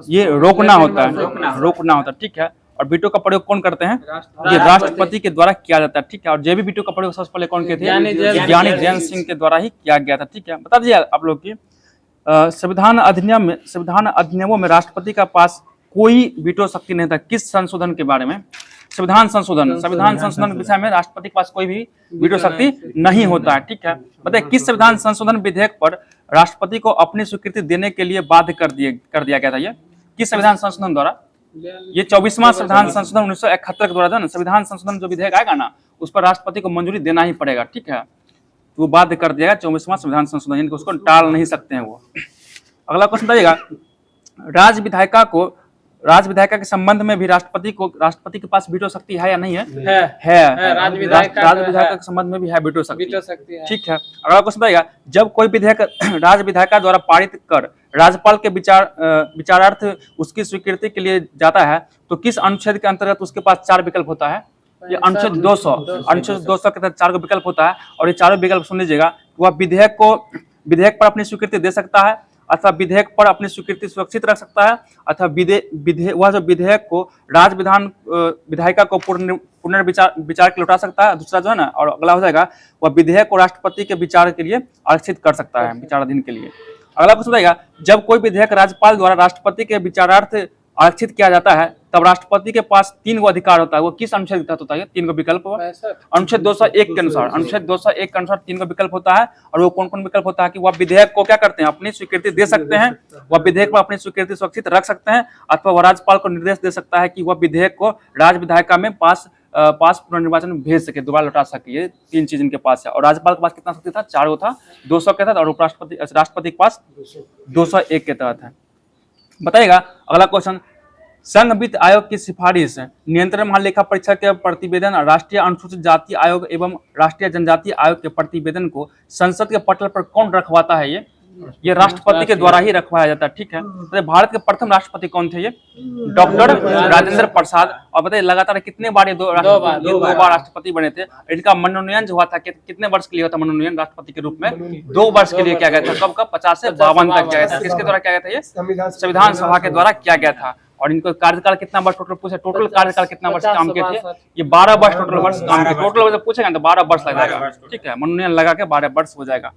ये रोकना होता है, रोकना होता है। ठीक है, और वीटो का प्रयोग कौन करते हैं? ये राष्ट्रपति के द्वारा किया जाता है। ठीक है, और जे भी वीटो का प्रयोग सबसे पहले कौन किए थे? ज्ञानी जैन सिंह के द्वारा ही किया गया था। ठीक है, बता दीजिए आप लोग की संविधान अधिनियमों में राष्ट्रपति का पास कोई वीटो शक्ति नहीं था। किस संशोधन के बारे में? संविधान संशोधन के विषय में राष्ट्रपति के पास कोई भी वीटो शक्ति नहीं होता है। ठीक है, बताइए किस संविधान संशोधन विधेयक पर राष्ट्रपति को अपनी स्वीकृति देने के लिए बाध्य कर दिया गया था? ये किस संविधान संशोधन द्वारा? ये 24वां संविधान संशोधन 1971 के द्वारा था ना। संविधान संशोधन जो विधेयक आएगा ना उस पर राष्ट्रपति को मंजूरी देना ही पड़ेगा। ठीक है, वो बाध्य कर दिया 24वां संविधान संशोधन, यानी कि उसको टाल नहीं सकते हैं वो। अगला क्वेश्चन बताइएगा राज्य विधायिका के संबंध में भी राष्ट्रपति के पास वीटो शक्ति है या नहीं है? राज्य विधायिका के संबंध में भी है वीटो शक्ति। ठीक है, अगला क्वेश्चन बताइएगा जब कोई विधेयक राज्य विधायिका द्वारा पारित कर राज्यपाल के विचारार्थ उसकी स्वीकृति के लिए जाता है तो किस अनुच्छेद के अंतर्गत उसके पास 4 विकल्प होता है? ये अनुच्छेद 200 के तहत 4 विकल्प होता है। और ये चारों विकल्प सुन लीजिएगा। वह विधेयक पर अपनी स्वीकृति दे सकता है, अथवा विधेयक पर अपनी स्वीकृति सुरक्षित रख सकता है, अथवा वह जो विधेयक को राज्य विधायिका को पुनर्विचार के लौटा सकता है। दूसरा जो है ना, और अगला हो जाएगा वह विधेयक को राष्ट्रपति के विचार के लिए आरक्षित कर सकता है, विचाराधीन के लिए। अगला क्वेश्चन बताइएगा जब कोई विधेयक राज्यपाल द्वारा राष्ट्रपति के विचारार्थ आरक्षित किया जाता है तब राष्ट्रपति के पास 3 गो अधिकार होता है। वो किस अनुच्छेद के तहत होता है? 3 गो विकल्प। अनुच्छेद 201 के अनुसार 3 गो विकल्प होता है। और वो कौन कौन विकल्प होता है कि वह विधेयक को क्या करते हैं? अपनी स्वीकृति दे सकते हैं, वह विधेयक पर अपनी स्वीकृति सुरक्षित रख सकते हैं, अथवा वह राज्यपाल को निर्देश दे सकता है कि वह विधेयक को राज्य विधायिका में पास पुनर्निर्वाचन में भेज सके, दोबारा लौटा सके। ये 3 चीज इनके पास है। और राज्यपाल के पास कितना शक्ति था? 4 गो था, 200 के तहत, और राष्ट्रपति के पास 201 के तहत है। बताइएगा अगला क्वेश्चन संघ वित्त आयोग की सिफारिश नियंत्रण महालेखा परीक्षक के प्रतिवेदन राष्ट्रीय अनुसूचित जाति आयोग एवं राष्ट्रीय जनजाति आयोग के प्रतिवेदन को संसद के पटल पर कौन रखवाता है? ये राष्ट्रपति के द्वारा ही रखवाया जाता है। ठीक है, तो भारत के प्रथम राष्ट्रपति कौन थे? ये डॉक्टर राजेंद्र प्रसाद। और बताइए लगातार कितने बार ये दो बार राष्ट्रपति बने थे? इनका मनोनयन जो हुआ था कितने वर्ष के लिए हुआ था? मनोनयन राष्ट्रपति के रूप में 2 वर्ष के लिए किया गया था। कब 50 से 52 तक किया गया था। किसके द्वारा किया गया था? ये संविधान सभा के द्वारा किया गया था। और इनको कार्यकाल कितना वर्ष टोटल पूछे? टोटल कार्यकाल कितना वर्ष काम किए थे? ये 12 वर्ष टोटल वर्ष काम किए। टोटल वर्ष पूछेगा तो 12 वर्ष लग जाएगा। ठीक है, मनोनयन लगा के 12 वर्ष हो जाएगा।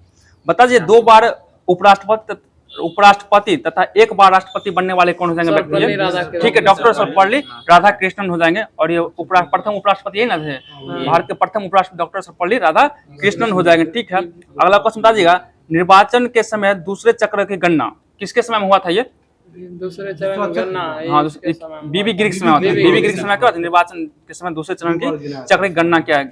बता दीजिए 2 बार उपराष्ट्रपति तथा 1 बार राष्ट्रपति बनने वाले कौन हो जाएंगे व्यक्ति? ठीक है, डॉक्टर सर्वपल्ली राधाकृष्णन हो जाएंगे। और ये प्रथम उपराष्ट्रपति यही ना थे? भारत के प्रथम उपराष्ट्रपति डॉक्टर सर्वपल्ली राधाकृष्णन हो जाएंगे। ठीक है, अगला क्वेश्चन बता दीजिएगा निर्वाचन के समय दूसरे चक्र की गणना किसके समय में हुआ था? ये दूसरे चरण में गणना बीबी ग्रिग समय होती है। बीबी ग्रिग समय क्या होता है? निर्वाचन के समय दूसरे चरण की चक्र की गणना किया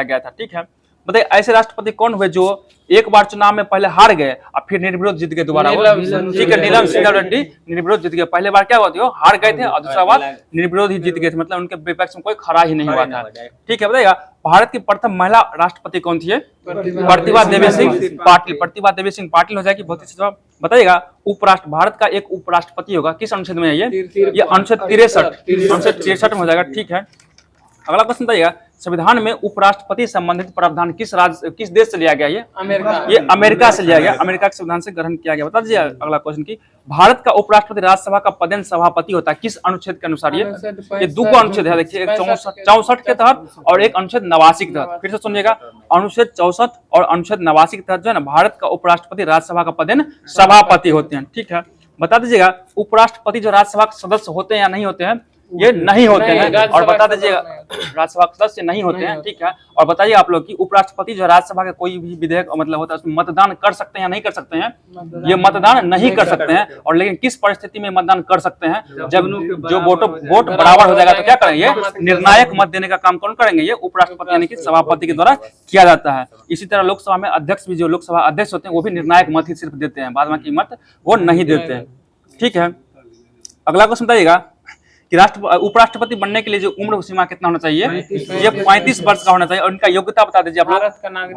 गया था। ठीक है, बताइए ऐसे राष्ट्रपति कौन हुए जो एक बार चुनाव में पहले हार गए और फिर निर्विरोध जीत गए दोबारा? ठीक है, नीलम सिंह रेड्डी निर्विरोध जीत गए। पहले बार क्या हुआ था, हार गए थे और दूसरा बार निर्विरोध ही जीत गए थे, मतलब उनके विपक्ष में कोई खड़ा ही नहीं हुआ था। ठीक है, बताइएगा भारत की प्रथम महिला राष्ट्रपति कौन थी? प्रतिभा देवी सिंह पाटिल। प्रतिभा देवी सिंह पाटिल हो जाएगी बहुत ही जवाब। बताइएगा उपराष्ट्र भारत का एक उपराष्ट्रपति होगा, किस अनुच्छेद में है ये अनुच्छेद 63 में हो जाएगा। ठीक है, अगला प्रश्न बताइएगा संविधान में उपराष्ट्रपति संबंधित प्रावधान किस देश से लिया गया? ये अमेरिका से लिया गया, अमेरिका के संविधान से ग्रहण किया गया। बता दीजिए अगला क्वेश्चन की भारत का उपराष्ट्रपति राज्यसभा का पदेन सभापति होता है, किस अनुच्छेद के अनुसार? ये दो अनुच्छेद है, देखिए एक 64 के तहत और एक अनुच्छेद 89 के तहत। फिर से सुनिएगा, अनुच्छेद 64 और अनुच्छेद 89 के तहत जो है ना भारत का उपराष्ट्रपति राज्यसभा का पदेन सभापति होते हैं। ठीक है, बता दीजिएगा उपराष्ट्रपति जो राज्यसभा के सदस्य होते हैं या नहीं होते हैं? ये नहीं होते हैं। और बता दीजिएगा राज्यसभा के सदस्य नहीं होते हैं। ठीक है, और बताइए आप लोग कि उपराष्ट्रपति जो राज्यसभा के कोई भी विधेयक मतलब होता है उसमें मतदान कर सकते हैं या नहीं कर सकते हैं? ये मतदान नहीं कर सकते हैं। और लेकिन किस परिस्थिति में मतदान कर सकते हैं? जब जो वोट बराबर हो जाएगा तो क्या करेंगे? निर्णायक मत देने का काम कौन करेंगे? ये उपराष्ट्रपति यानी कि सभापति के द्वारा किया जाता है। इसी तरह लोकसभा में अध्यक्ष भी, जो लोकसभा अध्यक्ष होते हैं वो भी निर्णायक मत ही सिर्फ देते हैं, बाद बाकी मत वो नहीं देते हैं। ठीक है, अगला क्वेश्चन बताइएगा कि उपराष्ट्रपति बनने के लिए जो उम्र सीमा कितना होना चाहिए? ये 35 वर्ष का होना चाहिए। और इनका योग्यता बता दीजिए आप लोग।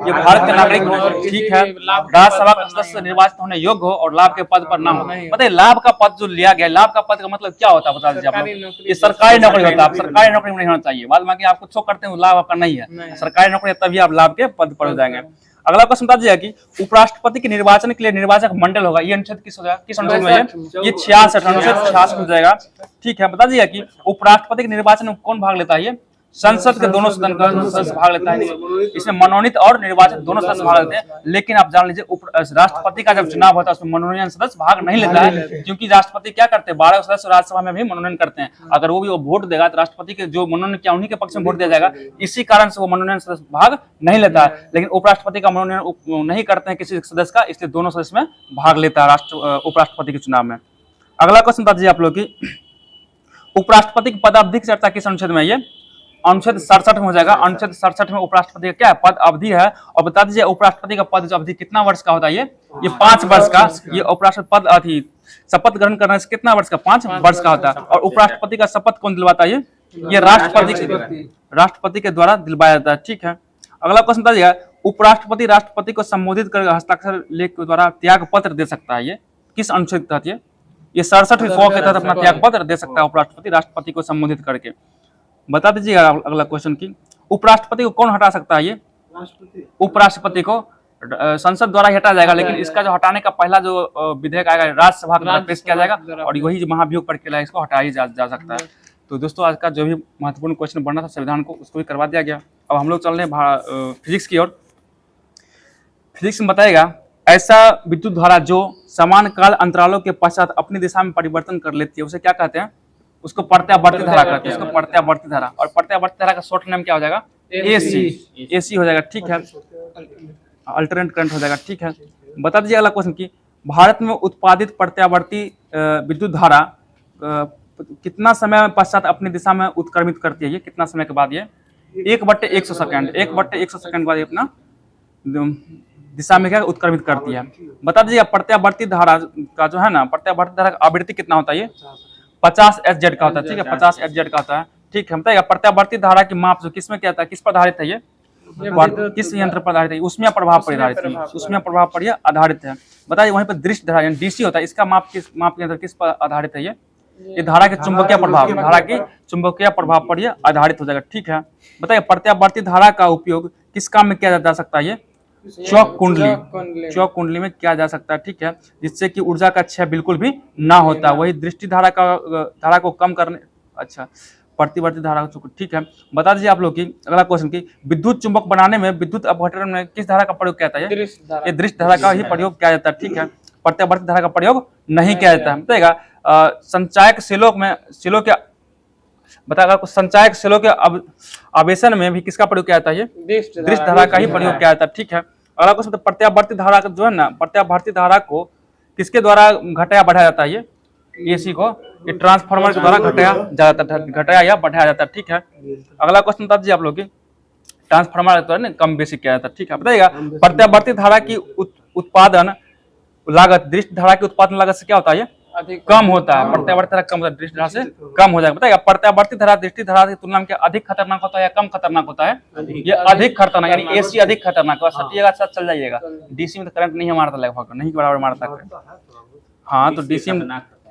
ये भारत का नागरिक हो, ठीक है, राज्यसभा का सदस्य निर्वाचित होने योग्य हो और लाभ के पद पर ना हो। बताइए लाभ का पद जो लिया गया, लाभ का पद का मतलब क्या होता है बता दीजिए आप लोग। ये सरकारी नौकरी होता है, सरकारी नौकरी में नहीं होना चाहिए, बाद बाकी आप कुछ करते हैं लाभ आपका नहीं है, सरकारी नौकरी तभी आप लाभ के पद पर हो जाएंगे। अगला क्वेश्चन बता दीजिए कि उपराष्ट्रपति के निर्वाचन के लिए निर्वाचक मंडल होगा, ये अनुच्छेद किस हो जाएगा? किस अनुच्छेद में? ये 66 अनुच्छेद 66 हो जाएगा। ठीक है, बता दीजिए कि उपराष्ट्रपति के निर्वाचन में कौन भाग लेता है? ये संसद के दोनों सदन का सदस्य भाग लेता है। इसमें मनोनीत और निर्वाचित दोनों सदस्य भाग लेते हैं। लेकिन आप जान लीजिए राष्ट्रपति का जब चुनाव होता है उसमें मनोनयन सदस्य भाग नहीं लेता है, क्योंकि राष्ट्रपति क्या करते हैं 12 सदस्य राज्यसभा में भी मनोनयन करते हैं। अगर वो भी वोट देगा तो राष्ट्रपति के जो मनोनयन किया उन्हीं के पक्ष में वोट दिया जाएगा, इसी कारण से वो मनोनयन सदस्य भाग नहीं लेता है। लेकिन उपराष्ट्रपति का मनोनयन नहीं करते हैं किसी सदस्य का, इसलिए दोनों सदस्य में भाग लेता है उपराष्ट्रपति के चुनाव में। अगला क्वेश्चन बता दीजिए आप लोग की उपराष्ट्रपति की पदावधि की चर्चा किस अनुच्छेद में? ये अनुच्छेद 67 में हो जाएगा। अनुच्छेद 67 में उपराष्ट्रपति का क्या है? पद अवधि है। और बता दीजिए उपराष्ट्रपति का पद अवधि कितना वर्ष का होता है? ये 5 वर्ष का। ये उपराष्ट्रपति पद अवधि शपथ ग्रहण करने से कितना वर्ष का? 5 वर्ष का होता है। और उपराष्ट्रपति का शपथ कौन दिलवाता है? ये राष्ट्रपति के द्वारा दिलवाया जाता है। ठीक है, अगला क्वेश्चन बताइएगा उपराष्ट्रपति राष्ट्रपति को संबोधित कर हस्ताक्षर लेख के द्वारा त्याग पत्र दे सकता है, ये किस अनुच्छेद के तहत? ये 67 के तहत अपना त्याग पत्र दे सकता है उपराष्ट्रपति राष्ट्रपति को संबोधित करके। बता दीजिएगा अगला क्वेश्चन की उपराष्ट्रपति को कौन हटा सकता है? ये उपराष्ट्रपति को संसद द्वारा ही हटाया जाएगा, लेकिन इसका जो हटाने का पहला जो विधेयक आएगा राज्यसभा के द्वारा पेश किया जाएगा और वही जो महाभियोग प्रक्रिया है इसको हटाया जा सकता है। तो दोस्तों आज का जो भी महत्वपूर्ण क्वेश्चन बनना था संविधान को उसको भी करवा दिया गया। अब हम लोग चल रहे हैं फिजिक्स की ओर। फिजिक्स में बताएगा ऐसा विद्युत धारा जो समान काल अंतरालों के पश्चात अपनी दिशा में परिवर्तन कर लेती है उसे क्या कहते हैं? उसको प्रत्यावर्ती धारा कहते हैं। उसको प्रत्यावर्ती धारा, और प्रत्यावर्ती धारा का शॉर्ट नेम क्या हो जाएगा? एसी हो जाएगा। ठीक है, अल्टरनेट करंट हो जाएगा। ठीक है, बता दीजिए अगला क्वेश्चन की भारत में उत्पादित प्रत्यावर्ती विद्युत धारा कितना समय पश्चात अपनी दिशा में उत्क्रमित करती है? ये कितना समय के बाद? ये 1/100 सेकंड, 1/100 सेकंड बाद अपना दिशा में क्या उत्क्रमित करती है। बता दीजिए प्रत्यावर्ती धारा का जो है ना, प्रत्यावर्ती धारा का आवृत्ति कितना होता है? ये 50 Hz का होता है। ठीक है, 50 Hz का होता है। ठीक है, बताइए प्रत्यावर्ती धारा की माप जो किसमें क्या था, किस पर आधारित है? ये किस यंत्र पर आधारित है? उसमें प्रभाव पर आधारित है, उसमें प्रभाव पर आधारित है। बताइए वहीं पर दृश्य धारा यानी डीसी होता है, इसका माप के यंत्र किस पर आधारित है? ये धारा के चुंबकीय प्रभाव, धारा की चुंबकीय प्रभाव पर यह आधारित हो जाएगा। ठीक है, बताइए प्रत्यावर्ती धारा का उपयोग किस काम में किया जा सकता है? ये चौक कुंडली में किया जा सकता है। ठीक है, जिससे कि ऊर्जा का क्षय बिल्कुल भी ना होता। वही दृष्टि धारा को कम करने, अच्छा प्रतिवर्ती धारा को। ठीक है, बता दीजिए आप लोग की अगला क्वेश्चन की विद्युत चुंबक बनाने में विद्युत अपघटन में किस धारा का प्रयोग किया जाता है? ये दृष्टि धारा का ही प्रयोग किया जाता है। ठीक है, प्रत्यावर्ती धारा का प्रयोग नहीं किया जाता है। बताएगा संचायक सेलों के बताएगा संचायक सेलों के आवेशन में भी किसका प्रयोग किया जाता है? ये दृष्टि धारा का ही प्रयोग किया जाता है। ठीक है, अगला क्वेश्चन प्रत्यावर्ती धारा जो है ना, प्रत्यावर्ती धारा को किसके द्वारा घटाया बढ़ाया जाता है? ये एसी को ये ट्रांसफार्मर के द्वारा घटाया या बढ़ाया जाता है। ठीक है, अगला क्वेश्चन बता दीजिए आप लोग की ट्रांसफार्मर तो है ना कम बेसिक किया जाता है, ठीक है। बताइएगा प्रत्यावर्ती धारा की उत्पादन लागत दृष्टि धारा की उत्पादन लागत से क्या होता है, ये अधिक कम होता है। प्रत्यावर्ती धारा कम होता है, दृष्टि धारा से कम हो जाएगा। बताइएगा प्रत्यावर्ती धारा दृष्टि धारा की तुलना में क्या अधिक खतरनाक होता है या कम खतरनाक होता है, ये अधिक खतरनाक, यानी एसी अधिक खतरनाक है। सटिएगा साथ चल जाइएगा, डीसी में तो करंट नहीं मारता, लगभग नहीं बराबर मारता करंट। हाँ तो डीसी में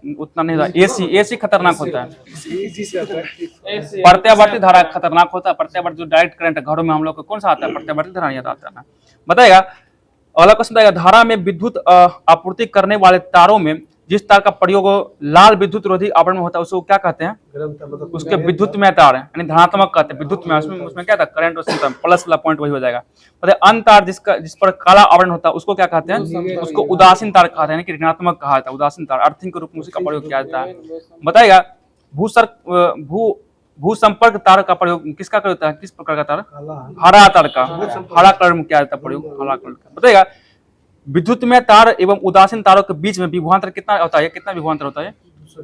उतना नहीं होता, एसी खतरनाक होता है। प्रत्यावर्ती धारा खतरनाक होता है। प्रत्यावर्ती जो डायरेक्ट करंट है घरों में हम लोग को कौन सा आता है, प्रत्यावर्ती धारा नहीं आता है ना। बताइएगा अगला क्वेश्चन बताइएगा धारा में विद्युत आपूर्ति करने वाले तारों में जिस तार का प्रयोग लाल विद्युत रोधी आवरण में होता है उसको क्या कहते हैं, उसके विद्युत में तार है, यानी धनात्मक कहते हैं विद्युत में। उसमें क्या था करंट और प्लस वाला पॉइंट वही हो जाएगा। बताइए अन्य तार जिस पर काला आवरण होता है उसको क्या कहते हैं, उसको उदासीन तार कहते हैं, यानी कि ऋणात्मक कहा जाता है। उदासीन तार अर्थिंग के रूप में उसका प्रयोग किया जाता है। बताइएगा भू संपर्क तार का प्रयोग किसका होता है, किस प्रकार का तार, हरा तार का, हरा कलर में किया जाता है प्रयोग, हरा कलर का। बताइएगा विद्युत में तार एवं उदासीन तारों के बीच में विभवांतर कितना होता है, कितना विभवांतर होता है,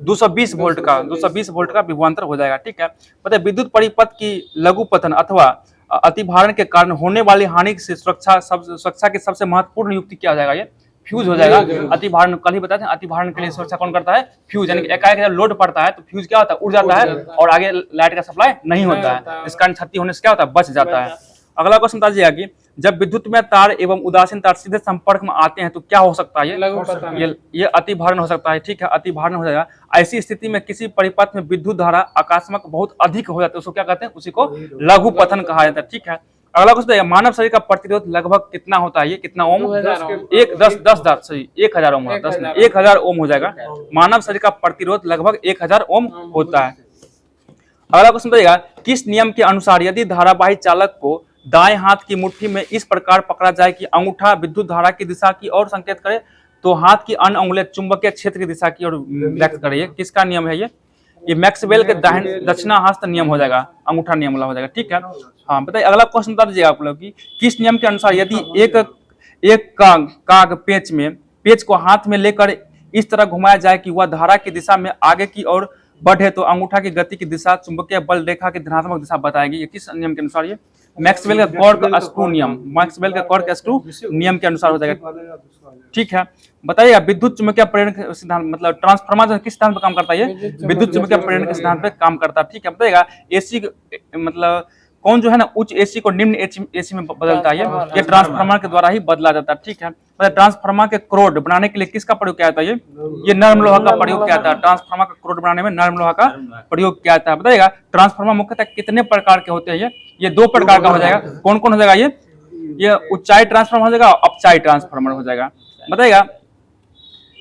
220 वोल्ट का, 220 वोल्ट का विभवांतर हो जाएगा, ठीक है। बताइए विद्युत परिपथ की लघु पतन अथवा अतिभारण के कारण होने वाली हानि से सुरक्षा की सबसे महत्वपूर्ण युक्ति क्या हो जाएगा, ये फ्यूज हो जाएगा। अतिभारण कल ही बताते हैं, अतिभारण के लिए सुरक्षा कौन करता है, फ्यूज, यानी एकाएक जब लोड पड़ता है तो फ्यूज क्या होता है, उड़ जाता है और आगे लाइट का सप्लाई नहीं होता है, इस कारण क्षति होने से क्या होता है, बच जाता है। अगला क्वेश्चन बताइएगा कि जब विद्युत में तार एवं उदासीन तार सीधे संपर्क में आते हैं तो क्या हो सकता है, ये अतिभारण हो सकता है, ठीक है, अतिभारण हो जाएगा। ऐसी स्थिति में किसी परिपथ में विद्युत धारा आकस्मिक बहुत अधिक हो जाता है उसको क्या कहते हैं, उसी को लघु पतन कहा जाता है, ठीक है। अगला क्वेश्चन मानव शरीर का प्रतिरोध लगभग कितना होता है, ये कितना ओम, 1000 ओम, 1000 ओम हो जाएगा। मानव शरीर का प्रतिरोध लगभग 1000 ओम होता है। अगला क्वेश्चन बताइएगा किस नियम के अनुसार यदि धारावाही चालक को दाएं हाथ की मुट्ठी में इस प्रकार पकड़ा जाए कि अंगूठा विद्युत धारा की दिशा की ओर संकेत करे तो हाथ की अन्य उंगलियां चुंबकीय क्षेत्र की दिशा की ओर व्यक्त करे, किसका नियम है, ये मैक्सवेल के दक्षिणा हस्त नियम हो जाएगा, अंगूठा नियम वाला हो जाएगा, ठीक है। हाँ बताइए अगला क्वेश्चन बता दीजिएगा आप लोग की किस नियम के अनुसार यदि एक काग पेच को हाथ में लेकर इस तरह घुमाया जाए कि वह धारा की दिशा में आगे की ओर बढ़े तो अंगूठा की गति की दिशा चुंबकीय बल रेखा की धनात्मक दिशा बताएगी, ये किस नियम के अनुसार, ये मैक्सवेल का कॉर्क स्क्रू नियम, मैक्सवेल का कॉर्क स्क्रू नियम के अनुसार हो जाएगा, ठीक है। बताइए विद्युत चुम्बकीय प्रेरण सिद्धांत मतलब ट्रांसफार्मर किस सिद्धांत पर काम करता है, ये विद्युत चुम्बकीय प्रेरण के सिद्धांत पे काम करता है, ठीक है। बताइएगा एसी मतलब कौन जो है ना उच्च एसी को निम्न एसी में बदलता है, ये ट्रांसफार्मर के द्वारा ही बदला जाता है, ठीक है। मतलब ट्रांसफार्मर के क्रोड बनाने के लिए किसका प्रयोग किया जाता है, ये नरम लोहा का प्रयोग किया जाता है। ट्रांसफार्मर का क्रोड बनाने में नरम लोहा का प्रयोग किया जाता है। बताइएगा ट्रांसफार्मर मुख्यतः कितने प्रकार के होते हैं, ये 2 प्रकार का हो जाएगा, कौन कौन हो जाएगा, ये उच्चाई ट्रांसफार्मर हो जाएगा, अपचाई ट्रांसफार्मर हो जाएगा। बताइएगा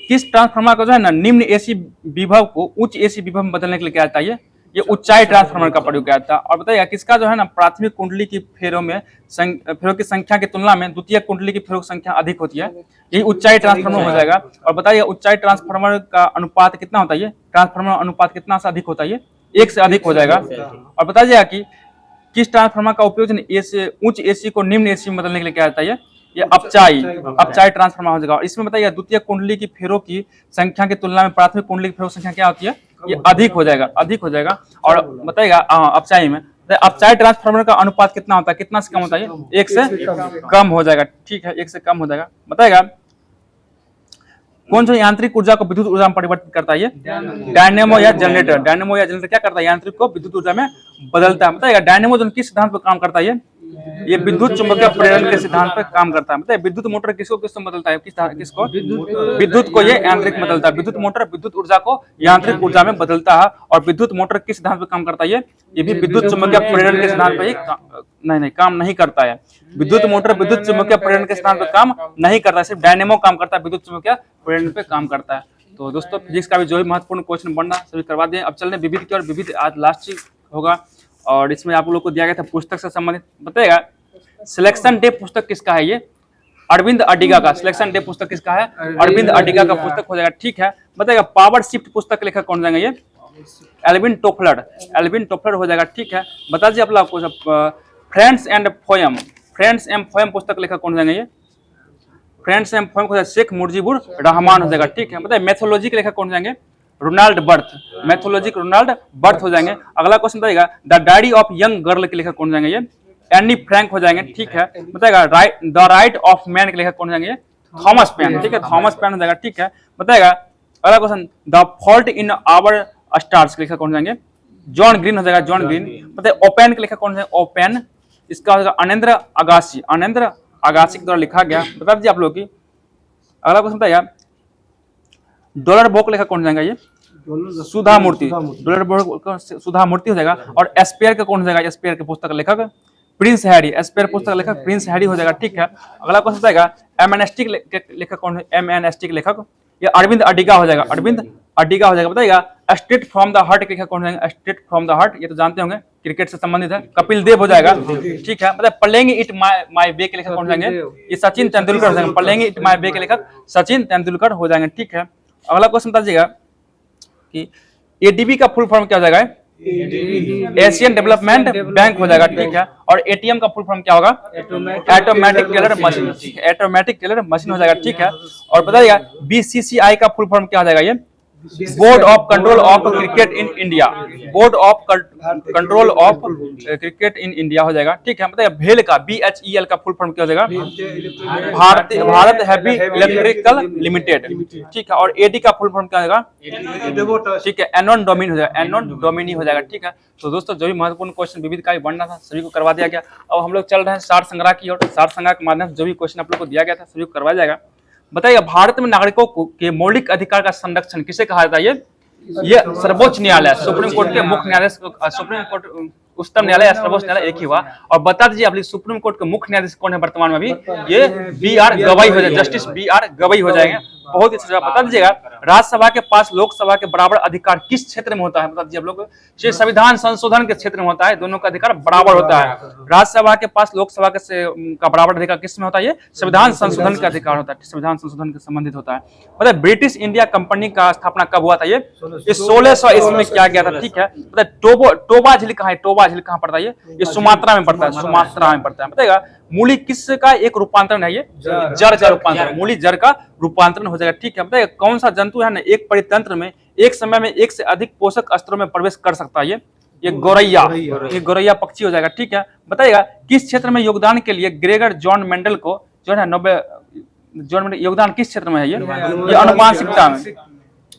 किस ट्रांसफार्मर को जो है ना निम्न एसी विभव को उच्च एसी विभव में बदलने के लिए क्या जाता है, ये उच्चाई ट्रांसफार्मर का प्रयोग किया जाता है। और बताइए किसका जो है ना प्राथमिक कुंडली की फेरों की संख्या की तुलना में द्वितीय कुंडली की फेरों की संख्या अधिक होती है, यही उच्चाई ट्रांसफार्मर हो जाएगा। और बताइए उच्चाई ट्रांसफार्मर का अनुपात कितना होता है, ये ट्रांसफार्मर अनुपात कितना से अधिक होता है, ये 1 से अधिक हो जाएगा। और बताइएगा कि किस ट्रांसफार्मर का उपयोग उच्च एसी को निम्न एसी में बदलने के लिए किया जाता है, ये अपचाई ट्रांसफार्मर हो जाएगा। और इसमें बताइए द्वितीय कुंडली की फेरों की संख्या की तुलना में प्राथमिक कुंडली की फेरों की संख्या क्या होती है, ये अधिक हो जाएगा। और बताइएगा अपचाई में अपचाई ट्रांसफार्मर का अनुपात कितना होता है, कितना से कम होता है, 1 से कम हो जाएगा, ठीक है, 1 से कम हो जाएगा। बताइएगा कौन सा यांत्रिक ऊर्जा को विद्युत ऊर्जा में परिवर्तित करता है, डायनेमो या जनरेटर। डायनेमो या जनरेटर क्या करता है, यांत्रिक को विद्युत ऊर्जा में बदलता है। बताइएगा डायनेमो जो किस सिद्धांत पर काम करता है, ये विद्युत चुम्बकीय प्रेरण के सिद्धांत पर काम करता है। बताइए विद्युत मोटर किसको बदलता है, किसको, विद्युत को ये यांत्रिक बदलता है। विद्युत मोटर विद्युत ऊर्जा को यांत्रिक ऊर्जा में बदलता है। और विद्युत मोटर किस सिद्धांत पर काम करता है, ये भी विद्युत चुम्बकीय प्रेरण के सिद्धांत पर ही नहीं काम नहीं करता है। विद्युत मोटर विद्युत चुम्बकीय प्रेरण के सिद्धांत पर काम नहीं करता है, सिर्फ डायनेमो काम करता है, विद्युत चुम्बकीय प्रेरण पे काम करता है। तो दोस्तों फिजिक्स का भी जो भी महत्वपूर्ण क्वेश्चन बनना सभी करवा दें। अब चल रहे विविध की और विविध आज लास्ट होगा और इसमें आप लोग को दिया गया था पुस्तक से संबंधित। बताइएगा सिलेक्शन डे पुस्तक किसका है, ये अरविंद अडिगा का। सिलेक्शन डे पुस्तक किसका है, अरविंद अडिगा का पुस्तक हो जाएगा, ठीक है। बताइएगा पावर शिफ्ट पुस्तक के लेखक कौन जाएंगे, ये एल्विन टोफलर हो जाएगा, ठीक है। बता दीजिए आप लोग को फ्रेंड्स एंड पोयम पुस्तक लेखक कौन जाएंगे, ये फ्रेंड्स एंड पोयम को शेख मुजीबुर रहमान हो जाएगा, ठीक है। बताइए मैथोलॉजी के लेखक कौन जाएंगे, Roland Barthes, mythology Roland Barthes हो जाएंगे। अगला क्वेश्चन बताइएगा the diary of young girl के लेखक कौन जाएंगे, ये एनी फ्रैंक हो जाएंगे, ठीक है। बताएगा द राइट ऑफ मैन के लेखक कौन हो जाएंगे, थॉमस पेन, ठीक है, थॉमस पेन हो जाएगा, ठीक है। बताएगा अगला question, the fault in our stars के लेखक कौन हो जाएंगे, जॉन ग्रीन हो जाएगा, जॉन ग्रीन। बताइए ओपेन के लेखक कौन है, ओपेन, इसका हो जाएगा अनेंद्र अगासी, अनेंद्र अगासी के द्वारा लिखा गया। बता दीजिए आप लोग की। अगला क्वेश्चन बताइए, डॉलर बुक लेखक कौन हो जाएगा, ये सुधा मूर्ति, डॉलर बुक सुधा मूर्ति हो जाएगा। और एस्पेयर का कौन हो जाएगा, एस्पेयर के पुस्तक लेखक प्रिंस हैरी, एस्पेयर पुस्तक लेखक प्रिंस हैरी हो जाएगा, ठीक है। अगला क्वेश्चन बताएगा एमएनएसटी के लेखक कौन है, एमएनएसटी के लेखक ये अरविंद अडिगा हो जाएगा, अरविंद अडिगा हो जाएगा। बताइएगा स्ट्रेट फ्रॉम द हार्ट के लेखक कौन हो जाएगा, स्ट्रेट फ्रॉम द हार्ट, ये तो जानते होंगे, क्रिकेट से संबंधित है, कपिल देव हो जाएगा, ठीक है। मतलब प्लेइंग इट माय वे के लेखक कौन हो जाएंगे, ये सचिन तेंदुलकर हो जाएंगे, प्लेइंग इट माय वे के लेखक सचिन तेंदुलकर हो जाएंगे, ठीक है। अगला क्वेश्चन बताइएगा कि एडीबी का फुल फॉर्म क्या हो जाएगा, एशियन डेवलपमेंट बैंक हो जाएगा, ठीक है। और एटीएम का फुल फॉर्म क्या होगा, automatic teller machine, automatic teller machine हो जाएगा, ठीक है। और बताइएगा बीसीसीआई का फुल फॉर्म क्या हो जाएगा, ये board of control of cricket in India, board of control of cricket in India हो जाएगा, ठीक है। बताइए भेल का बीएचईएल का फुल फॉर्म क्या हो जाएगा, भारत हैवी इलेक्ट्रिकल लिमिटेड, ठीक है। और एडी का फुल फॉर्म क्या हो जाएगा, ठीक है, एनॉन डोमिनी हो जाएगा, एनॉन डोमिनी हो जाएगा, ठीक है। तो दोस्तों जो भी महत्वपूर्ण क्वेश्चन विविध का बनना था सभी को करवा दिया गया। अब हम लोग चल रहे हैं सार संग्रह की ओर, सार संग्रह के माध्यम से जो भी क्वेश्चन आप लोग को दिया गया था सभी को करवाया जाएगा। बताइए भारत में नागरिकों के मौलिक अधिकार का संरक्षण किसे कहा जाता है, ये सर्वोच्च न्यायालय, सुप्रीम कोर्ट के मुख्य न्यायालय, सुप्रीम कोर्ट, उच्चतम न्यायालय या सर्वोच्च न्यायालय एक ही हुआ। और बता दीजिए आप सुप्रीम कोर्ट के मुख्य न्यायाधीश कौन है वर्तमान में अभी, ये बी.आर. गवई हो जाएगा, जस्टिस बी.आर. गवई हो जाएंगे। बहुत ही अच्छा बता दीजिएगा, राज्यसभा के पास लोकसभा के बराबर अधिकार किस क्षेत्र में होता है, बता दीजिए आप लोग, ये संविधान संशोधन के क्षेत्र में होता है, दोनों का अधिकार बराबर होता है। राज्यसभा के पास लोकसभा का बराबर अधिकार किस में होता है, ये संविधान संशोधन का अधिकार होता है, संविधान संशोधन के संबंधित होता है। मतलब ब्रिटिश इंडिया कंपनी का स्थापना कब हुआ था, ये 1600 ईस्वी में किया गया था, ठीक है। मतलब टोबा झील कहाँ है, टोबा झील कहाँ पड़ता है, ये सुमात्रा में पड़ता है, सुमात्रा में पड़ता है। बताएगा मूली किस का एक रूपांतरण है, ये जड़ का रूपांतरण, मूली जड़ का रूपांतरण हो जाएगा, ठीक है। बताइए कौन सा जंतु है ना एक परितंत्र में एक समय में एक से अधिक पोषक स्तरों में प्रवेश कर सकता है, ये गौरैया, ये गौरैया पक्षी हो जाएगा, ठीक है। बताइएगा किस क्षेत्र में योगदान के लिए ग्रेगर जॉन मेंडल को जो है नोबेल योगदान किस क्षेत्र में है, ये अनुवांशिकता में,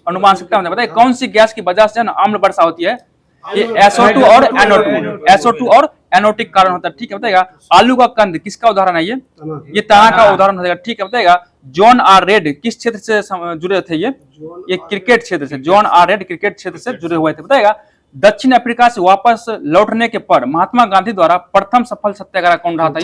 अनुवांशिकता में। बताइए कौन सी गैस की वजह से अम्ल वर्षा होती है, ये SO2 और NO2, SO2 और NO2 के कारण होता है, ठीक है। बताइएगा आलू का कंद किसका उदाहरण है, ये तना का उदाहरण हो जाएगा, ठीक है। बताइएगा जॉन आर रेड किस क्षेत्र से जुड़े थे, ये क्रिकेट क्षेत्र से, जॉन आर रेड क्रिकेट क्षेत्र से जुड़े हुए थे। बताइएगा दक्षिण अफ्रीका से वापस लौटने के पर महात्मा गांधी द्वारा प्रथम सफल सत्याग्रह कौन रहा था,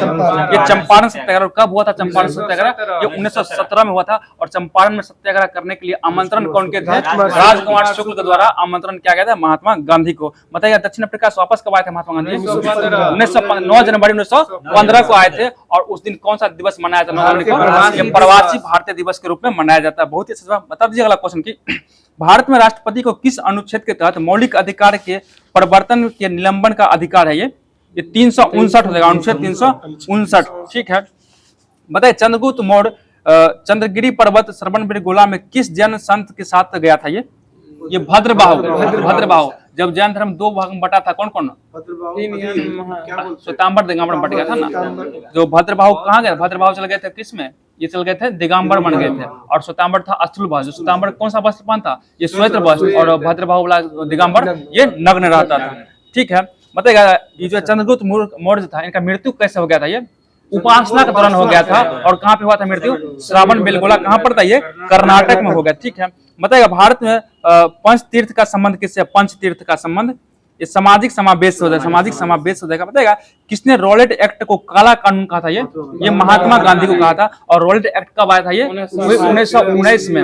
ये चंपारण सत्याग्रह। कब हुआ था चंपारण सत्याग्रह, ये 1917 में हुआ था। और चंपारण में सत्याग्रह करने के लिए आमंत्रण कौन के थे, राजकुमार शुक्ल के द्वारा आमंत्रण किया गया था महात्मा गांधी को। बताइए दक्षिण अफ्रीका से वापस कब आए थे महात्मा गांधी, 9 जनवरी 1915 को आए थे। और उस दिन कौन सा दिवस मनाया जाता है, 9 जनवरी को, ये प्रवासी भारतीय दिवस के रूप में मनाया जाता है। बहुत ही अच्छा बता दीजिए। अगला क्वेश्चन की भारत में राष्ट्रपति को किस अनुच्छेद के तहत मौलिक अधिकार के परिवर्तन के निलंबन का अधिकार है, ये 359 हो जाएगा, अनुच्छेद 359, ठीक है। बताइए चंद्रगुप्त मौर्य चंद्रगिरी पर्वत श्रवणबेलगोला में किस जैन संत के साथ गया था, ये भद्रबाहु। जब जैन धर्म 2 भाग में बटा था, कौन कौन, श्वेतांबर दिगंबर बट गया था ना। जो भद्रबाहु कहाँ गए, भद्रबाहु चल गए थे किस में, ये चल गए थे दिगंबर बन गए थे। और श्वेतांबर था अश्रुल वस्त्र, श्वेतांबर कौन सा वस्त्र पहनता, ये श्वेत वस्त्र। और भद्रबाहु वाला दिगंबर ये नग्न रहता था, ठीक है। बताइएगा ये जो चंद्रगुप्त मौर्य था इनका मृत्यु कैसे हो गया था, ये उपासना के दौरान हो गया था। और कहाँ पे हुआ था मृत्यु, श्रवणबेलगोला कहाँ पड़ता है, ये कर्नाटक में हो गया, ठीक है। बताइएगा भारत में पंच तीर्थ का संबंध किससे, पंच तीर्थ का संबंध ये सामाजिक समावेश हो जाएगा, सामाजिक समावेश हो जाएगा। बताएगा किसने रॉलेट एक्ट को काला कानून कहा था, ये महात्मा गांधी को कहा था। और रॉलेट एक्ट कब आया था, ये 1919 में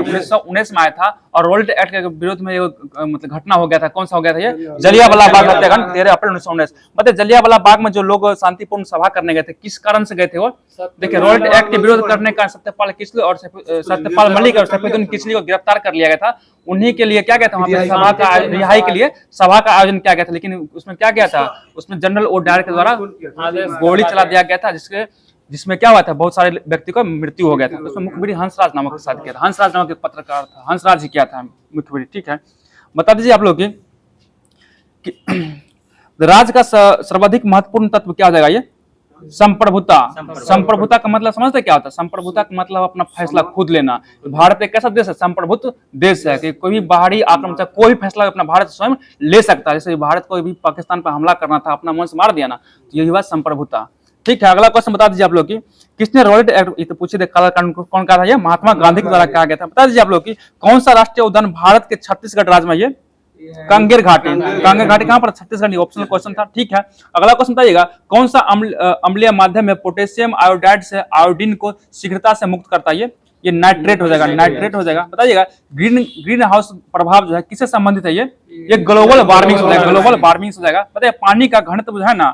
आया था। और रॉलेट एक्ट के विरोध में मतलब घटना हो गया था, कौन सा हो गया था, ये जलियांवाला बाग हत्याकांड 13 अप्रैल 1919। मतलब जलियांवाला बाग में जो लोग शांतिपूर्ण सभा करने गए थे किस कारण से गए थे, वो देखिए रॉलेट एक्ट के विरोध करने का सत्यपाल किसली और सत्यपाल मलिक और सैफुद्दीन किसली को गिरफ्तार कर लिया गया था। उन्हीं के लिए क्या गया था, वहां पे सभा का रिहाई के लिए सभा का आयोजन किया गया था। लेकिन उसमें क्या गया था, उसमें जनरल ओडायर के द्वारा गोली चला दिया गया था, जिसमें क्या हुआ था, बहुत सारे व्यक्ति को मृत्यु हो गया था। उसमें मुख्यमंत्री हंसराज नामक के साथ किया था, हंसराज नामक एक पत्रकार था, हंसराज ही किया था मुख्यमंत्री, ठीक है। बता दीजिए आप लोग कि राज्य का सर्वाधिक महत्वपूर्ण तत्व क्या हो जाएगा, ये संप्रभुता। संप्रभुता का मतलब समझते क्या होता है? संप्रभुता का मतलब अपना फैसला खुद लेना। भारत एक ऐसा देश है, संप्रभुत्व देश है कि कोई भी बाहरी आक्रमण चाहे कोई भी फैसला अपना भारत स्वयं ले सकता है। जैसे भारत को भी पाकिस्तान पर हमला करना था, अपना मन से मार दिया ना, तो यही हुआ संप्रभुता। ठीक है, अगला क्वेश्चन बता दीजिए आप लोग की किसने रॉलेट एक्ट, ये तो पूछे थे, काला कानून कौन कहा था? ये महात्मा गांधी के द्वारा कहा गया था। बता दीजिए आप लोग की कौन सा राष्ट्रीय उद्यान भारत के छत्तीसगढ़ राज्य में ये? कांगेर घाटी। कांगेर घाटी कहां पर? छत्तीसगढ़। ऑप्शनल क्वेश्चन था। ठीक है, अगला क्वेश्चन बताइएगा कौन सा अम्लीय माध्यम में पोटेशियम आयोडाइड से आयोडीन को शीघ्रता से मुक्त करता है? ये नाइट्रेट हो जाएगा, नाइट्रेट हो जाएगा। बताइएगा ग्रीन हाउस प्रभाव जो है किससे संबंधित है? ये ग्लोबल वार्मिंग हो जाएगा, ग्लोबल वार्मिंग हो जाएगा। बताइए पानी का घनत्व जो है ना,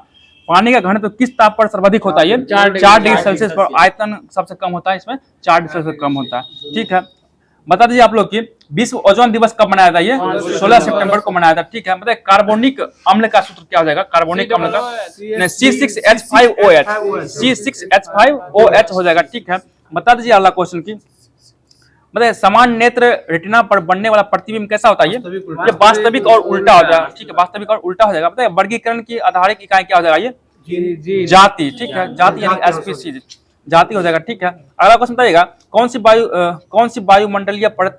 पानी का घनत्व किस ताप पर सर्वाधिक होता है? ये 4 डिग्री सेल्सियस पर। आयतन सबसे कम होता है इसमें, 4 डिग्री सेल्सियस कम होता है। ठीक है, बता दीजिए आप लोग की विश्व ओजोन दिवस कब मनाया था? ये 16 सितंबर को मनाया था। ठीक है, बताइए कार्बोनिक अम्ल का सूत्र क्या हो जाएगा? कार्बोनिक अम्ल का C6H5OH, C6H5OH हो जाएगा। ठीक है, बता दीजिए अगला क्वेश्चन की बताइए समान नेत्र रेटिना पर बनने वाला प्रतिबिंब कैसा होता है? ये वास्तविक और उल्टा हो जाएगा। ठीक है, वास्तविक और उल्टा हो जाएगा। बताइए वर्गीकरण की आधारित इकाई क्या हो जाएगा? ये जाति। ठीक है, जाति यानी एसपीसी, जाति हो जाएगा। ठीक है, अगला क्वेश्चन बताइएगा कौन सी वायुमंडलीय परत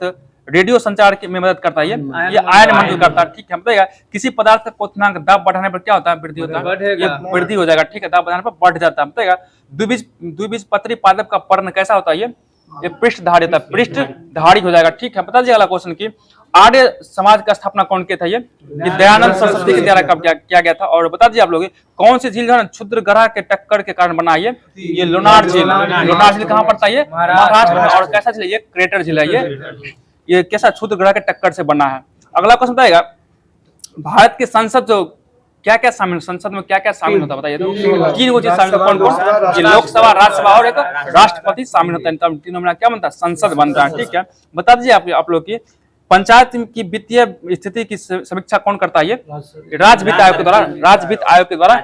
रेडियो संचार में मदद करता है? ये आयन मंडल करता है। ठीक है, बताइएगा किसी पदार्थ का क्वथनांक दाब बढ़ाने पर क्या होता है? वृद्धि होता है, ये वृद्धि हो जाएगा। ठीक है, दाब बढ़ाने पर बढ़ जाता है। बताइएगा द्विबीजपत्री पादप का पर्ण कैसा होता है? ये पृष्ठधारी होता है, पृष्ठधारी हो जाएगा। ठीक है, बता दीजिए अगला क्वेश्चन की आर्य समाज का स्थापना कौन किया था? ये दयानंद सरस्वती के द्वारा कब किया गया था? और बता दीजिए आप लोग कौन सी झील है क्षुद्र ग्रह के टक्कर के कारण बना? ये लोनार झील। लोनार झील कहां पड़ता है? ये महाराष्ट्र में। और कैसा झील है? ये क्रेटर झील है। ये कैसा क्षुद्र ग्रह के टक्कर से बना है। अगला क्वेश्चन बताइएगा भारत के संसद जो क्या क्या शामिल, संसद में क्या क्या शामिल होता है? बताइए तो 3 चीज शामिल, कौन कौन? लोकसभा, राज्यसभा और एक राष्ट्रपति शामिल होता है। तब तीनों में क्या बनता है? संसद बनता है। ठीक है, बता दीजिए आप लोग की पंचायत की वित्तीय स्थिति की समीक्षा कौन करता है? राज्य वित्त आयोग के द्वारा, राज्य वित्त आयोग के द्वारा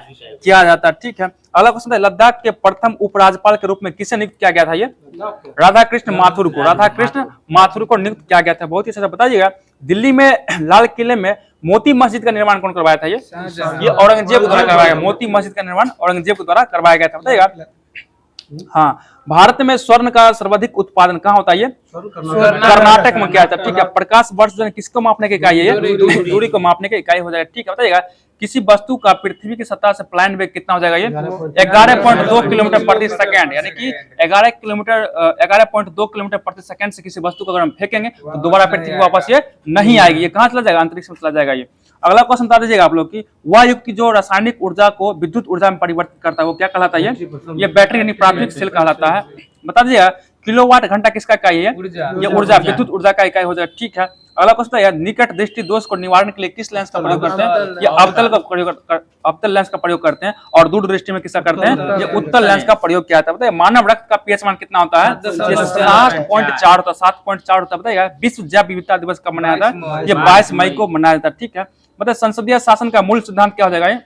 किया जाता है। ठीक है, अगला क्वेश्चन है लद्दाख के प्रथम उपराज्यपाल के रूप में किसे नियुक्त किया गया था? ये राधाकृष्ण माथुर को, राधाकृष्ण माथुर को नियुक्त किया गया था। बहुत ही अच्छा बताइएगा दिल्ली में लाल किले में मोती मस्जिद का निर्माण कौन करवाया था? ये औरंगजेब द्वारा करवाया गया। मोती मस्जिद का निर्माण औरंगजेब के द्वारा करवाया गया था। बताइएगा हाँ, भारत में स्वर्ण का सर्वाधिक उत्पादन कहाँ होता है? ये कर्नाटक में किया जाता है। ठीक है, प्रकाश वर्ष जो है किसको मापने की इकाई है? दूरी को मापने की इकाई हो जाएगा। ठीक है, बताइएगा किसी वस्तु का पृथ्वी की सतह से प्लान वेग कितना हो जाएगा? ये 11.2 किलोमीटर प्रति सेकंड, यानी कि 11.2 किलोमीटर प्रति सेकंड से किसी वस्तु को अगर हम फेंकेंगे तो दोबारा पृथ्वी वापस ये नहीं आएगी। ये कहाँ चला जाएगा? अंतरिक्ष में चला जाएगा। ये अगला क्वेश्चन बता दीजिएगा आप लोग की वह युग की जो रासायनिक ऊर्जा को विद्युत ऊर्जा में परिवर्तित करता है वो क्या कहलाता है? ये बैटरी यानी प्राथमिक सेल कहलाता है। बता दीजिएगा किलोवाट घंटा किसका इकाई है? ये ऊर्जा, विद्युत ऊर्जा का इकाई हो जाएगा। ठीक है, अगला क्वेश्चन है निकट दृष्टि दोष को निवारण के लिए किस लेंस का प्रयोग करते हैं? ये अवतल लेंस का प्रयोग करते हैं। और दूर दृष्टि में किसका करते हैं? ये उत्तल लेंस का प्रयोग किया जाता है। बताइए मानव रक्त का पीएच मान कितना होता है? ये 7.4 होता है, 7.4 होता है। बताइएगा विश्व जैव विविधता दिवस कब मनाया जाता है? ये 22 मई को मनाया जाता है। ठीक है, मतलब संसदीय शासन का मूल सिद्धांत क्या हो जाएगा? ये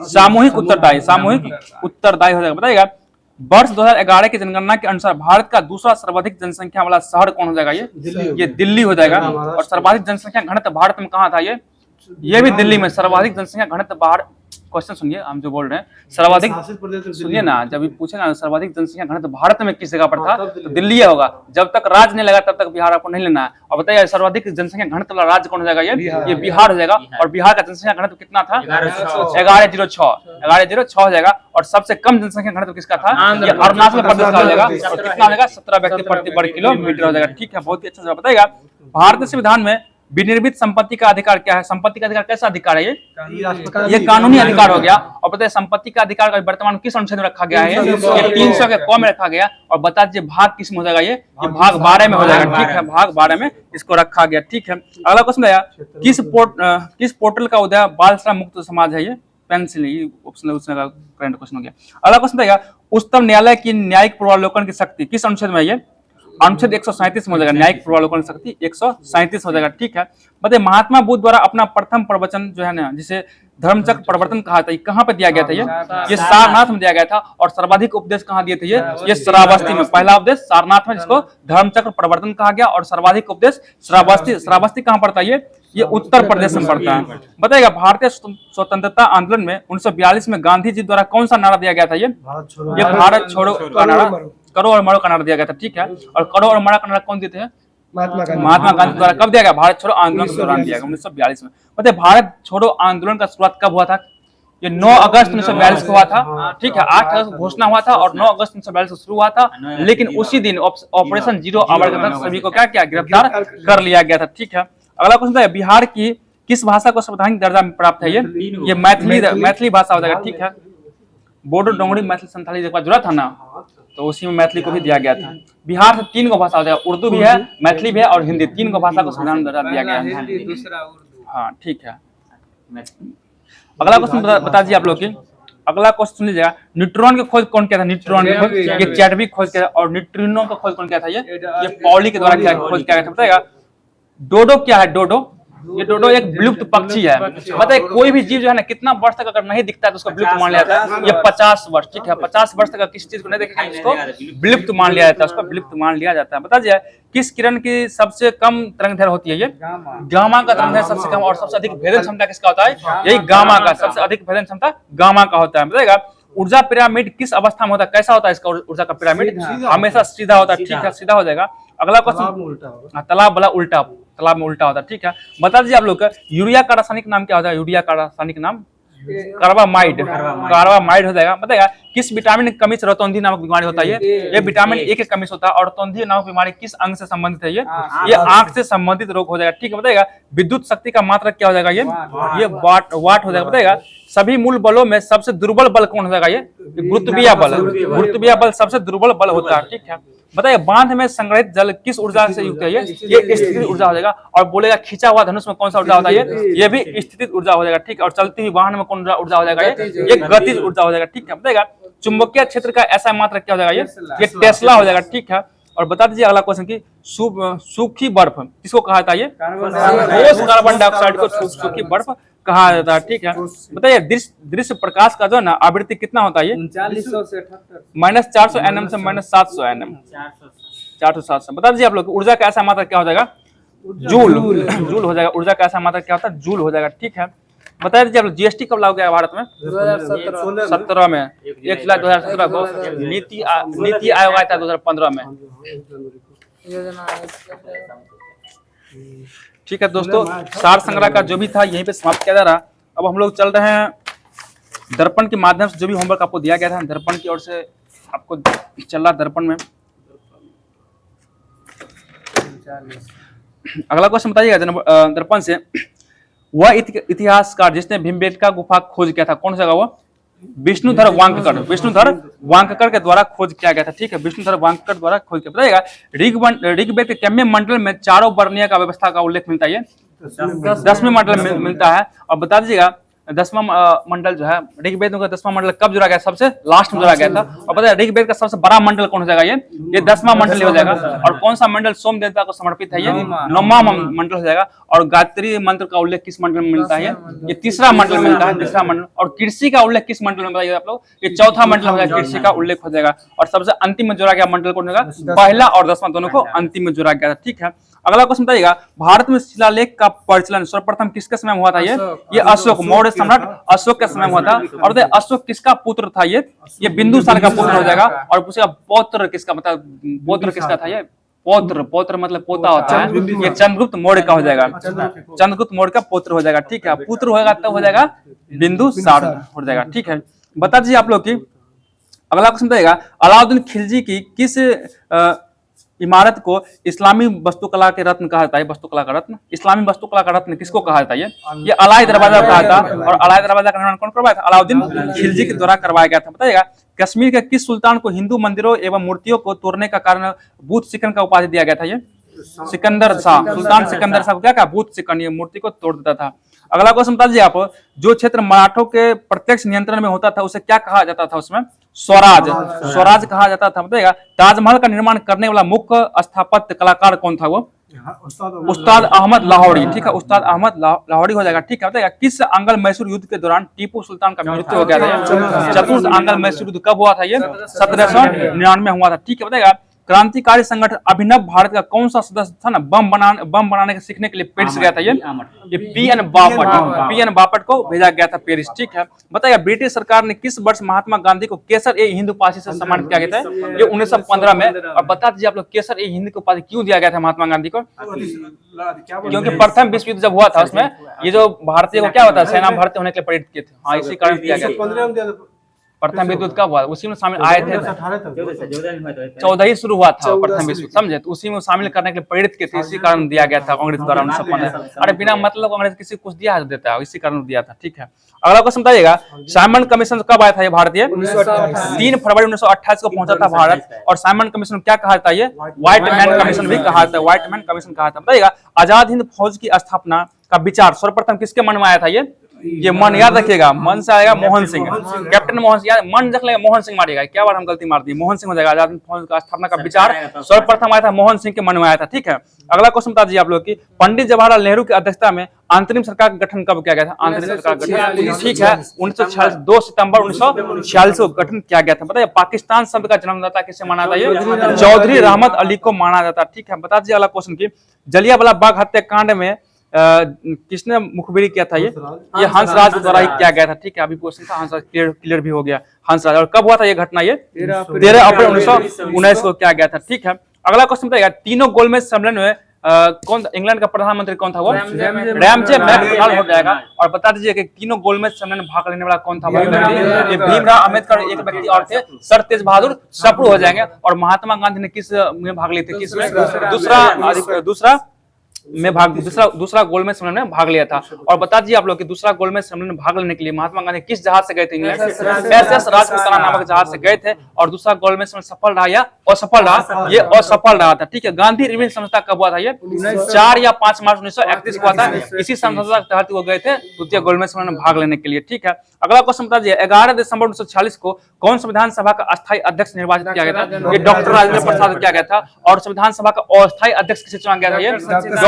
सामूहिक उत्तरदायी, सामूहिक उत्तरदायी हो जाएगा। बताइएगा वर्ष 2011 की जनगणना के अनुसार भारत का दूसरा सर्वाधिक जनसंख्या वाला शहर कौन हो जाएगा? ये दिल्ली हो जाएगा। और सर्वाधिक जनसंख्या घनत्व भारत में कहाँ था? ये भी दिल्ली में सर्वाधिक जनसंख्या घनत्व भारत। क्वेश्चन सुनिए, हम जो बोल रहे हैं सर्वाधिक, सुनिए ना, जब पूछेगा ना सर्वाधिक जनसंख्या घनत्व भारत में किस जगह पर था तो दिल्ली होगा। जब तक राज्य नहीं लगा तब तक बिहार आपको नहीं लेना है। और बताइए सर्वाधिक जनसंख्या घनत्व वाला राज्य कौन हो जाएगा? ये बिहार हो जाएगा। और बिहार का जनसंख्या घनत्व कितना था? 1106 हो जाएगा। और सबसे कम जनसंख्या घनत्व किसका था? ये अरुणाचल प्रदेश का हो जाएगा। और कितना हो जाएगा? 17 व्यक्ति प्रति वर्ग किलोमीटर हो जाएगा। ठीक है, बहुत ही अच्छा बताइएगा भारतीय संविधान में विनिर्मित संपत्ति का अधिकार क्या है? संपत्ति का अधिकार कैसा अधिकार है? ये कानूनी अधिकार हो गया। और बताइए संपत्ति का अधिकार का वर्तमान किस अनुच्छेद में रखा गया है? ये 300 के क में रखा गया। और बता दीजिए भाग किस में हो जाएगा? ये भाग 12 में हो जाएगा। ठीक है, भाग 12 में इसको रखा गया। ठीक है, अगला क्वेश्चन है किस पोर्टल का उदय बाल श्रम मुक्त समाज है? ये पेंसिल ऑप्शन करंट क्वेश्चन हो गया। अगला क्वेश्चन है उच्चतम न्यायालय की न्यायिक पूर्वावलोकन की शक्ति किस अनुच्छेद में? ये अनुच्छेद 137 में हो जाएगा। न्यायिक पूर्वावलोकन शक्ति 137 हो जाएगा। ठीक है, बताइए महात्मा बुद्ध द्वारा अपना प्रथम प्रवचन जो है ना जिसे धर्मचक्र प्रवर्तन कहा था, कहाँ पे दिया गया था? ये सारनाथ में दिया गया था। और सर्वाधिक उपदेश कहाँ दिए थे? ये श्रावस्ती में। पहला उपदेश सारनाथ में जिसको धर्मचक्र प्रवर्तन कहा गया। और सर्वाधिक उपदेश श्रावस्ती। श्रावस्ती कहाँ पड़ता है? ये ये उत्तर प्रदेश में पड़ता है। बताइएगा भारतीय स्वतंत्रता आंदोलन में 1942 में गांधी जी द्वारा कौन सा नारा दिया गया था? ये भारत छोड़ो का नारा, करो और मरो का नारा दिया गया था, ठीक है। और करो और मरो का नारा कौन देते हैं? महात्मा गांधी द्वारा कब दिया गया? भारत छोड़ो आंदोलन के दौरान दिया गया 1942 में। बताइए भारत छोड़ो आंदोलन का शुरुआत कब हुआ था? ये 9 अगस्त 1942 को हुआ था, ठीक है। 8 अगस्त घोषणा हुआ था और 9 अगस्त 1942 को शुरू हुआ था, लेकिन उसी दिन ऑपरेशन जीरो आवर के तहत सभी को क्या किया? गिरफ्तार कर लिया गया था, ठीक है। अगला क्वेश्चन है बिहार की किस भाषा को संवैधानिक दर्जा में प्राप्त है? ये मैथिली भाषा हो जाएगा, ठीक है। बोडो, डोंगरी, मैथिली, संथाली एक बार जुड़ा था ना, तो उसी में मैथिली को भी दिया गया था। बिहार से 3 भाषा हो जाएगा, उर्दू भी है, मैथिली भी है और हिंदी, 3 भाषा को संविधान दर्जा दिया गया है। हाँ, ठीक है। अगला क्वेश्चन बता दीजिए आप लोग की। अगला क्वेश्चन सुन लीजिएगा, न्यूट्रॉन की खोज कौन किया था? न्यूट्रॉन की खोज ये चैडविक खोज किया था। और न्यूट्रिनो का खोज कौन किया था? ये पॉली के द्वारा खोज किया गया था। बताइएगा डोडो क्या है? डोडो, ये डोडो एक विलुप्त पक्षी है। बताइए कोई भी जीव जो है ना, कितना वर्ष तक अगर नहीं दिखता है तो उसको विलुप्त मान लिया जाता है। ये 50 वर्ष, ठीक है। 50 वर्ष तक किसी चीज को नहीं देखेगा इसको विलुप्त मान लिया जाता है, उसको विलुप्त मान लिया जाता है। बता दीजिए किस किरण की सबसे कम तरंगदैर्घ्य होती है? ये गामा का तरंगदैर्घ्य सबसे कम और सबसे अधिक भेदन क्षमता किसका होता है? यही गामा का, सबसे अधिक भेदन क्षमता गामा का होता है। बताइएगा ऊर्जा पिरामिड किस अवस्था में होता है? कैसा होता है इसका ऊर्जा का पिरामिड? हमेशा सीधा होता है, ठीक है, सीधा हो जाएगा। अगला क्वेश्चन, तालाब वाला उल्टा, तालाब में उल्टा होता है, ठीक है। बता दीजिए आप लोग का यूरिया का रासायनिक नाम क्या होता है? यूरिया का रासायनिक नाम कार्बामाइड, कार्बामाइड हो जाएगा। बताएगा किस विटामिन की कमी से रतौंधी नामक बीमारी होता है? ये विटामिन ए की कमी से होता है। और रतौंधी नामक बीमारी किस अंग से संबंधित है? ये आंख से संबंधित रोग हो जाएगा, ठीक है। बताएगा विद्युत शक्ति का मात्रक क्या हो जाएगा? ये वाट हो जाएगा। बताएगा सभी मूल बलों में सबसे दुर्बल बल कौन हो जाएगा? ये गुरुत्वीय बल, गुरुत्वीय बल सबसे दुर्बल बल होता है, ठीक है। बताइए बांध में संग्रहित जल किस ऊर्जा से युक्त है? ये स्थितिज ऊर्जा हो जाएगा। और बोलेगा खींचा हुआ धनुष में कौन सा ऊर्जा होता है? ये भी स्थितिज ऊर्जा हो जाएगा, ठीक है। और चलती हुई वाहन में कौन ऊर्जा हो जाएगा? ये गतिज ऊर्जा हो जाएगा, ठीक है। बताइएगा चुंबकीय क्षेत्र का ऐसा मात्रक क्या हो जाएगा? ये टेस्ला हो जाएगा, ठीक है। और बता दीजिए अगला क्वेश्चन की सूखी बर्फ किसको कहा जाता है? ये ठोस कार्बन डाइऑक्साइड को सूखी बर्फ कहा जाता है, ठीक है। बताइए दृश्य प्रकाश का जो है ना आवृत्ति कितना होता है? ये 3900 से 78 -400 nm से -700 nm, 400-700। बता दीजिए आप लोग ऊर्जा का ऐसा मात्रक क्या हो जाएगा? जूल, जूल हो जाएगा। ऊर्जा का ऐसा मात्रक क्या होता है? जूल हो जाएगा, ठीक है। बता दीजिए आप लोग जीएसटी कब लागू किया भारत में? 2017 में, 1 जुलाई 2017 को। नीति आयोग आया था 2015 में। ठीक है दोस्तों, सार संग्रह का जो भी था यहीं पे समाप्त किया जा रहा। अब हम लोग चल रहे हैं दर्पण के माध्यम से जो भी होमवर्क आपको दिया गया था दर्पण की ओर से आपको चल रहा दर्पण में। अगला क्वेश्चन बताइएगा दर्पण से, वह इतिहासकार जिसने भीमबेटका गुफा खोज किया था कौन सा? वो विष्णुधर वांककर, विष्णुधर वांककर के द्वारा खोज किया गया था, ठीक है। विष्णुधर वांककर द्वारा खोज किया। बताइएगा ऋग्वेद के कितने मंडल में चारों वर्णीय का व्यवस्था का उल्लेख मिलता है? 10वें मंडल में मिलता है। और बता दीजिएगा 10वां मंडल जो है ऋग्वेद का 10वां मंडल कब जोड़ा गया? सबसे लास्ट में जोड़ा गया था। और पता है ऋग्वेद का सबसे बड़ा मंडल कौन हो जाएगा? ये 10वां मंडल हो जाएगा। और कौन सा मंडल सोम देवता को समर्पित है? ये 9वां मंडल हो जाएगा। और गायत्री मंत्र का उल्लेख किस मंडल में मिलता है? ये 3रा मंडल में मिलता है, 3रा मंडल। और कृषि का उल्लेख किस मंडल में बताइए आप लोग? ये 4था मंडल हो जाएगा, कृषि का उल्लेख हो जाएगा। और सबसे अंतिम में जोड़ा गया मंडल कौन होगा? पहला और 10वां दोनों को अंतिम में जोड़ा गया था, ठीक है। अगला क्वेश्चन बताइएगा भारत में शिलालेख का प्रचलन सर्वप्रथम किसके समय में हुआ था? ये अशोक, मौर्य सम्राट अशोक के समय में हुआ था। और अशोक किसका पुत्र था? ये बिंदुसार का पुत्र हो जाएगा। और पूछेगा पौत्र किसका, मतलब पौत्र किसका था? ये पौत्र, पौत्र मतलब पोता होता है। ये चंद्रगुप्त मौर्य का हो जाएगा, चंद्रगुप्त मौर्य का पुत्र हो जाएगा, ठीक है। पुत्र होगा तब हो जाएगा बिंदुसार हो जाएगा, ठीक है। बता दीजिए आप लोग की अगला क्वेश्चन बताइएगा अलाउद्दीन खिलजी की किस इमारत को इस्लामी वास्तुकला के रत्न कहा जाता है? वास्तुकला का रत्न, इस्लामी वास्तुकला का रत्न किसको कहा जाता है? ये अलाई दरवाजा कहा था। और अलाई दरवाजा का निर्माण कौन करवाया था? अलाउद्दीन खिलजी के द्वारा करवाया गया था। बताइएगा कश्मीर के किस सुल्तान को हिंदू मंदिरों एवं मूर्तियों को तोड़ने का कारण बूथ सिकन का उपाधि दिया गया था? ये सिकंदर शाह, सुल्तान सिकंदर शाह को क्या कहा? बूथ सिकन, ये मूर्ति को तोड़ देता था। अगला क्वेश्चन बता दीजिए आप, जो क्षेत्र मराठों के प्रत्यक्ष नियंत्रण में होता था उसे क्या कहा जाता था? उसमें स्वराज, स्वराज कहा जाता था। बताइएगा ताजमहल का निर्माण करने वाला मुख्य स्थापत्य कलाकार कौन था? वो उस्ताद अहमद लाहौरी, ठीक है। उस्ताद अहमद लाहौरी हो जाएगा, ठीक है। बताइएगा किस आंग्ल मैसूर युद्ध के दौरान टीपू सुल्तान का मृत्यु हो गया था? चतुर्थ आंग्ल मैसूर युद्ध कब हुआ था? ये 1799 हुआ था, ठीक है। बताइएगा क्रांतिकारी संगठन अभिनव भारत का कौन सा सदस्य था ना बम बनाने के सीखने के लिए पेरिस गया था? ये पी.एन. बापट को भेजा गया था पेरिस। ठीक है, बताइए ब्रिटिश सरकार ने किस वर्ष महात्मा गांधी को केसर ए हिंद उपाधि से सम्मानित किया गया था? ये 1915 में। और बता दीजिए आप लोग केसर ए हिंद उपाधि क्यों दिया गया था महात्मा गांधी को? क्योंकि प्रथम विश्व युद्ध जब हुआ था उसमें ये जो भारतीय को क्या होता है सेना भर्ती होने के लिए प्रेरित किए थे। हाँ, इसी कारण किया गया। प्रथम विश्व युद्ध कब हुआ? उसी में शामिल आए थे, 14 ही शुरू हुआ था प्रथम विश्व, समझे? तो उसी में शामिल करने के लिए प्रेरित किए थे, इसी कारण दिया गया था कांग्रेस द्वारा 1915। अरे बिना मतलब कांग्रेस किसी कुछ दिया देता है, इसी कारण दिया था। ठीक है, अगला क्वेश्चन बताइएगा, साइमन कमीशन कब आया था ये भारतीय? 3 फरवरी 1928 को पहुंचा था भारत। और साइमन कमीशन क्या कहा था? ये व्हाइट मैन कमीशन भी कहा था, व्हाइट मैन कमीशन कहा था। बताइएगा आजाद हिंद फौज की स्थापना का विचार सर्वप्रथम किसके मन में आया था? ये मन याद रखिएगा, मन से आएगा मोहन सिंह, कैप्टन मोहन सिंह। मन रख लेगा, मोहन सिंह मारिएगा, क्या बार हम गलती मार दी, मोहन सिंह हो जाएगा। आजाद हिंद फौज का स्थापना का विचार सर्वप्रथम आया था मोहन सिंह के मन में आया था। ठीक है, अगला क्वेश्चन बता दीजिए आप लोग की पंडित जवाहरलाल नेहरू की अध्यक्षता में अंतरिम सरकार का गठन कब किया गया था? अंतरिम सरकार का गठन, ठीक है, 1946 2 सितंबर 1946 को गठन किया गया था। बताइए पाकिस्तान शब्द का जन्मदाता किसे माना था? ये चौधरी रहमत अली को माना जाता। ठीक है, बता दीजिए अगला क्वेश्चन की जलियांवाला बाग हत्याकांड में किसने मुखबिरी किया था? ये हंसराज द्वारा ही किया गया था। ठीक है, अभी क्वेश्चन था हंसराज क्लियर भी हो गया हंसराज। और कब हुआ था ये घटना? ये 13 अप्रैल 1919 को किया गया था। ठीक है, अगला क्वेश्चन बताइएगा तीनों गोलमेज सम्मेलन में कौन इंग्लैंड का प्रधानमंत्री कौन था? वो रैमजे मैकडॉनल्ड हो जाएगा। और बता दीजिए कि तीनों गोलमेज सम्मेलन में भाग लेने वाला कौन था? ये भीमराव अम्बेडकर एक व्यक्ति और थे, सर तेज बहादुर सप्रू हो जाएंगे। और महात्मा गांधी ने किस में भाग लिए थे? किस में? दूसरा गोलमेज सम्मेलन में भाग लिया था। और बता दीजिए आप लोग कि दूसरा गोलमेज सम्मेलन में भाग लेने के लिए महात्मा गांधी किस जहाज से गए थे? इंग्लैंड एस राजपुताना नामक जहाज से गए थे। और दूसरा गोलमेज सम्मेलन सफल रहा या असफल रहा? ये असफल रहा था। ठीक है, गांधी रिविल समझौता कब हुआ था? ये 4 या 5 मार्च 1931 को हुआ था। इसी समझौता के तहत वो गए थे द्वितीय गोलमेज सम्मेलन में भाग लेने के लिए। ठीक है, अगला क्वेश्चन बता दीजिए 11 दिसंबर 1946 को कौन संविधान सभा का अस्थायी अध्यक्ष निर्वाचित किया गया था? ये डॉक्टर राजेंद्र प्रसाद किया गया था। और संविधान सभा का अस्थायी अध्यक्ष किसे चुना गया था? ये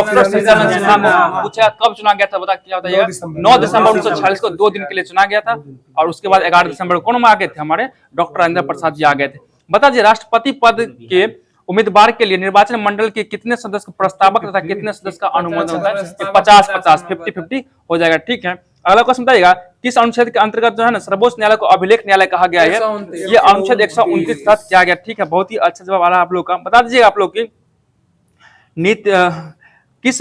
डॉक्टर सच्चिदानंद सिन्हा को पूछा कब चुना गया था? बता क्या बताइएगा? 9 दिसंबर 1946 को 2 दिन के लिए चुना गया था। और उसके बाद 11 दिसंबर को कौन आ गए थे? हमारे डॉक्टर राजेंद्र प्रसाद जी आ गए थे। बता दीजिए राष्ट्रपति पद के उम्मीदवार के लिए निर्वाचन मंडल के कितने सदस्य प्रस्तावक तथा कितने सदस्य का अनुमोदन होता है? 50-50 50-50 हो जाएगा। ठीक है, अगला क्वेश्चन बताइएगा किस अनुच्छेद के अंतर्गत जो है ना सर्वोच्च न्यायालय को अभिलेख न्यायालय कहा गया है? ये अनुच्छेद 129 तहत किया गया। ठीक है, बहुत ही अच्छा जवाब आ रहा है आप लोग का। बता दीजिएगा आप लोग की किस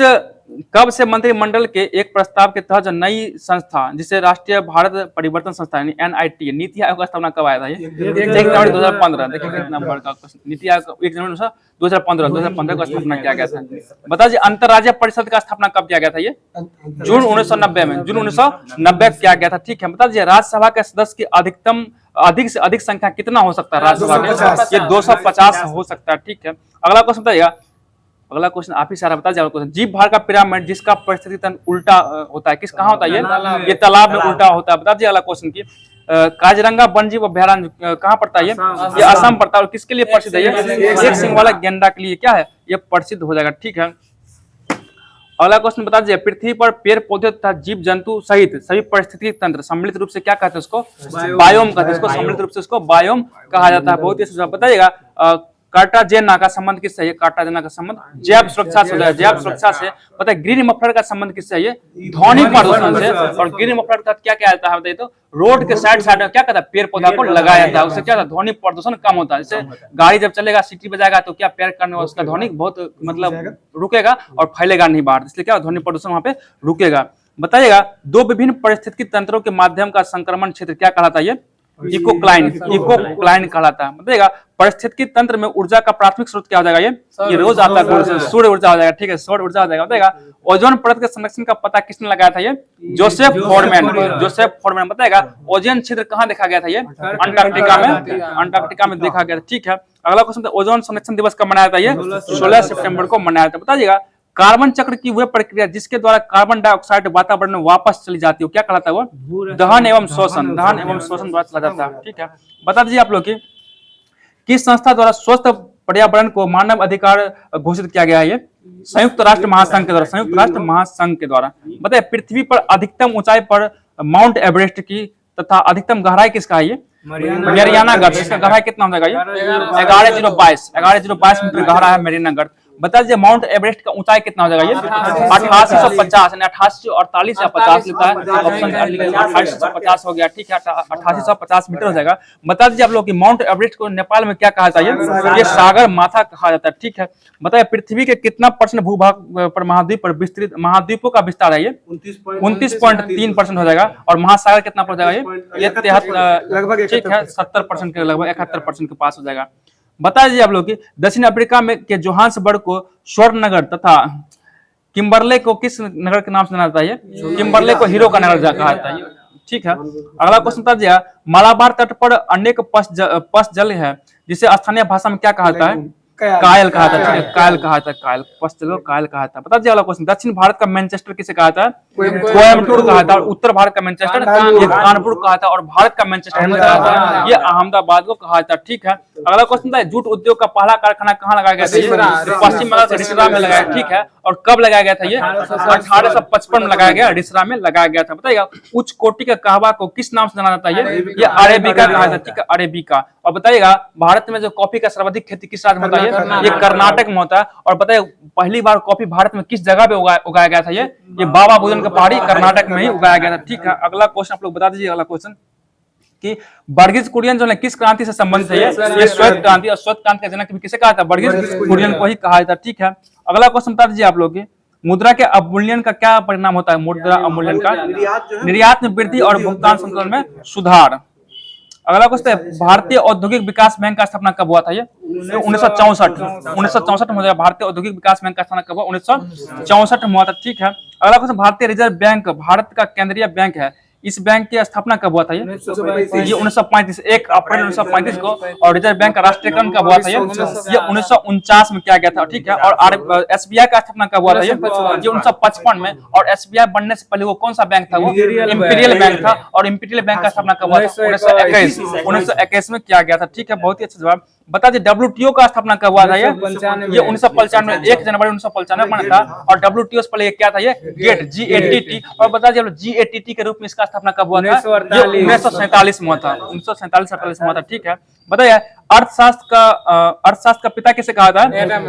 कब से मंत्रिमंडल के एक प्रस्ताव के तहत नई संस्था जिसे राष्ट्रीय भारत परिवर्तन संस्था यानी NIT नीति आयोग का स्थापना कब आया था? ये 1 जनवरी 2015। देखिए कितना बड़ा क्वेश्चन। नीति आयोग 1 जनवरी 2015 को स्थापना किया गया था। बता दीजिए अंतर्राज्यीय परिषद का स्थापना कब किया गया था? ये जून 1990 में, जून 1990 किया गया था। ठीक है, बता दीजिए राज्यसभा के सदस्य की अधिक से अधिक संख्या कितना हो सकता है राज्यसभा में? ये 250 हो सकता है। ठीक है, अगला क्वेश्चन बताइएगा, अगला क्वेश्चन आप ही सारा बता दीजिए क्वेश्चन जीव भार का पिरामिड जिसका परिस्थिति तंत्र उल्टा होता है किस कहाँ होता है? ये तालाब में उल्टा होता है। बता दीजिए अगला क्वेश्चन की काजीरंगा वन्यजीव अभयारण्य कहाँ पड़ता है? ये असम पड़ता है। और किसके लिए प्रसिद्ध है? ये एक सिंह वाला गेंडा के लिए क्या है? ये प्रसिद्ध हो जाएगा। ठीक है, अगला क्वेश्चन बता दीजिए पृथ्वी पर पेड़ पौधे तथा जीव जंतु सहित सभी परिस्थिति तंत्र सम्मिलित रूप से क्या कहते हैं? उसको बायोम कहते हैं। इसको सम्मिलित रूप से इसको बायोम कहा जाता है। बहुत ही बताइएगा कार्टाजेना का संबंध किससे है? कार्टाजेना का संबंध जैव सुरक्षा से हो जाएगा। जैव सुरक्षा से पता है ग्रीन मफलर का संबंध किससे है? ध्वनि प्रदूषण से। और ग्रीन मफलर का क्या क्या आता है बताइए तो? रोड के साइड में क्या कहता है? पेड़ पौधा को लगाया जाता है। उससे क्या ध्वनि प्रदूषण कम होता है। जैसे गाड़ी जब चलेगा सीटी बजाएगा तो क्या पेड़ करने वाला उसका ध्वनि बहुत मतलब रुकेगा और फैलेगा नहीं बाहर, इसलिए क्या ध्वनि प्रदूषण वहां पे रुकेगा। बताइएगा 2 विभिन्न पारिस्थितिकी तंत्रों के माध्यम का संक्रमण क्षेत्र क्या कहलाता है? ये इकोक्लाइन कहलाता है। बताइएगा पारिस्थितिकी तंत्र में ऊर्जा का प्राथमिक स्रोत क्या हो जाएगा? ये रोज आता है सूर्य ऊर्जा हो जाएगा। ठीक है, सौर ऊर्जा हो जाएगा। बताइएगा ओजोन परत के संरक्षण का पता किसने लगाया था? ये जोसेफ फॉरमैन। बताइएगा ओजोन छिद्र कहाँ देखा गया था? ये अंटार्कटिका में देखा गया था। ठीक है, अगला क्वेश्चन ओजोन संरक्षण दिवस कब मनाया था? ये 16 सितंबर को मनाया था। बताइएगा कार्बन चक्र की वह प्रक्रिया जिसके द्वारा कार्बन डाइऑक्साइड वातावरण में वापस चली जाती है क्या कहलाता है? वो दहन एवं शोषण द्वारा चला जाता है। ठीक है, बता दीजिए आप लोग की किस संस्था द्वारा स्वस्थ पर्यावरण को मानव अधिकार घोषित किया गया है? ये संयुक्त राष्ट्र महासंघ के द्वारा। बताइए पृथ्वी पर अधिकतम ऊंचाई पर माउंट एवरेस्ट की तथा अधिकतम गहराई किसका है ये? मैरियाना गर्त। इसका गहराई कितना हो जाएगा ये? 11,022 मीटर गहरा है मैरियाना गर्त। बता दीजिए माउंट एवरेस्ट का ऊंचाई कितना हो जाएगा ये? 8850 यानी 8848 या 50 लिखा है, ऑप्शन 8850 हो गया, ठीक है, 8850 मीटर हो जाएगा। बता दीजिए आप लोग कि माउंट एवरेस्ट को नेपाल में क्या कहा जाता है? ये सागर माथा कहा जाता है, ठीक है। बताइए पृथ्वी के कितना % भूभाग पर महाद्वीप पर विस्तृत महाद्वीपों का विस्तार है ये? 29.3% हो जाएगा। और महासागर कितना पड़ जाएगा ये? 73, ठीक है, 70% के लगभग 71% के पास हो जाएगा। बता दीजिए आप लोग कि दक्षिण अफ्रीका में के जोहान्सबर्ग को स्वर्ण नगर तथा किम्बरले को किस नगर के नाम से जाना जाता है? किम्बरले को हीरो का नगर कहा जाता है, ठीक है। अगला क्वेश्चन बता दीजिए, मालाबार तट पर अनेक पस जल है जिसे स्थानीय भाषा में क्या कहा जाता है? कायल कहा था, ठीक है, कायल कहा था, कायल पस जल कायल कहा था। बता दीजिए अगला क्वेश्चन, दक्षिण भारत का मैनचेस्टर किसे कहा था? कोयम्बटूर कहा था। और उत्तर भारत का मैनचेस्टर ये कानपुर कहा था। और भारत का मैनचेस्टर ये अहमदाबाद को कहा था, ठीक है। अगला क्वेश्चन था, जूट उद्योग का पहला कारखाना कहाँ लगाया गया था? पश्चिम बंगाल के रिसरा में लगाया, ठीक है। और कब लगाया गया था ये? 1855 में लगाया गया, रिसरा में लगाया गया था। बताइएगा उच्च कोटि का कहवा को किस नाम से जाना जाता है? ये अरेबिका कहा जाता है, ठीक है, अरेबिका। और बताइएगा भारत में जो कॉफी का सर्वाधिक खेती किस राज्य में होता है? ये कर्नाटक में होता है। और बताइए पहली बार कॉफी भारत में किस जगह पे उगाया गया था? ये बाबा बुदन का पहाड़ी कर्नाटक में ही उगाया गया था, ठीक है। अगला क्वेश्चन आप लोग बता दीजिए, अगला क्वेश्चन कि वर्गीज कुरियन जो है किस क्रांति से संबंधित है? ये श्वेत क्रांति। और श्वेत क्रांति का जनक भी किसे कहा था? वर्गीज कुरियन को ही कहा जाता, ठीक है। अगला क्वेश्चन बता दीजिए आप लोग की मुद्रा के अवमूल्यन का क्या परिणाम होता है? मुद्रा अवमूल्यन का निर्यात में वृद्धि और भुगतान संतुलन में सुधार। अगला क्वेश्चन है, भारतीय औद्योगिक विकास बैंक का स्थापना कब हुआ था? ये 1964 में हुआ। भारतीय औद्योगिक विकास बैंक का स्थापना कब हुआ? 1964 में हुआ था, ठीक है। अगला क्वेश्चन, भारतीय रिजर्व बैंक भारत का केंद्रीय बैंक है, इस बैंक की स्थापना कब हुआ था? ये 1935, 1 अप्रैल 1935 को। और रिजर्व बैंक का राष्ट्रीयकरण कब हुआ था? ये 1949 में किया गया था, ठीक है। और एसबीआई का स्थापना कब हुआ था? ये 1955 में। और एसबीआई बनने से पहले वो कौन सा बैंक था? वो इंपीरियल बैंक था। और इंपीरियल बैंक का स्थापना कब हुआ था? 1921 में किया गया था, ठीक है। बहुत ही अच्छा जवाब। बता दीजिए WTO का स्थापना कब हुआ था? ये 1995, 1 जनवरी 1995 बना था। और WTO से पहले क्या था? ये गेट GATT। और बता दीजिए GATT के रूप में इसका स्थापना कब हुआ था? 1947 में हुआ था, 1947 में हुआ था, ठीक है। बताइए अर्थशास्त्र का पिता किसे कहा था?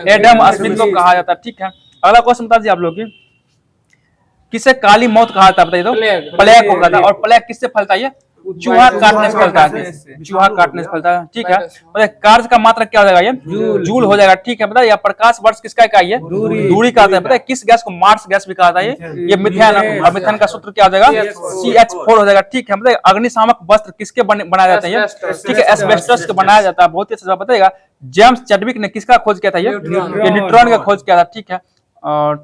एडम स्मिथ को कहा जाता, ठीक है। अगला क्वेश्चन बता दीजिए आप लोग किसे काली मौत कहा था? बताइए तो प्लेग को कहा था। और प्लेग किससे फैलता है? चूहा काटने से फैलता है, चूहा काटने से फैलता है, ठीक है। बताइए कार्य का मात्रक क्या हो जाएगा? ये जूल हो जाएगा, ठीक है। बताइए प्रकाश वर्ष किसका का? ये दूरी का आता है। बताइए किस गैस को मार्स गैस भी कहा था? ये मिथेन। और मिथेन का सूत्र क्या हो जाएगा? CH4 हो जाएगा, ठीक है। बताइए अग्निशामक वस्त्र किसके बनाया जाता है? ठीक है, एस्बेस्टस के बनाया जाता है। बहुत ही अच्छा बताइएगा जेम्स चैडविक ने किसका खोज किया था? ये न्यूट्रॉन का खोज किया था, ठीक है,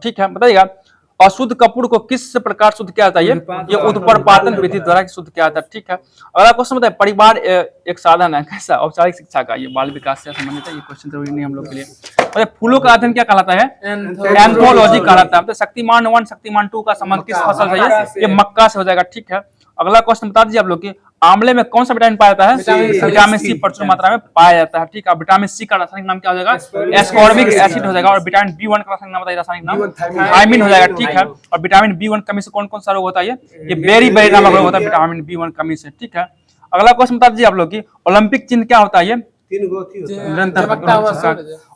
ठीक है। बताइएगा अशुद्ध कपूर को किस प्रकार शुद्ध किया जाता है? ये उत्परपातन विधि द्वारा शुद्ध किया जाता है, ठीक है। अगला क्वेश्चन बताइए परिवार एक साधन है कैसा? औपचारिक शिक्षा का। ये बाल विकास से संबंधित है, ये क्वेश्चन जरूरी नहीं हम लोग के लिए। बताइए फूलों का अध्ययन क्या कहलाता है? एंथोलॉजी कहलाता है। शक्तिमान 1 शक्तिमान 2 का संबंध किस फसल से? ये मक्का से हो जाएगा, ठीक है। अगला क्वेश्चन बता दीजिए आप लोग की आंवले में कौन सा विटामिन पाया जाता है? विटामिन सी प्रचुर मात्रा में पाया जाता है, ठीक है। विटामिन सी का रासायनिक नाम क्या हो जाएगा? एस्कॉर्बिक एसिड हो जाएगा। और विटामिन B1 का रासायनिक नाम बताइए, रासायनिक नाम थायमिन हो जाएगा, ठीक है। और विटामिन B1 कमी से कौन कौन सा रोग होता है? ये बेरी नामक रोग होता है विटामिन B1 कमी से, ठीक है। अगला क्वेश्चन बता दीजिए आप लोग की ओलंपिक चिन्ह क्या होता है? ये निरंतर।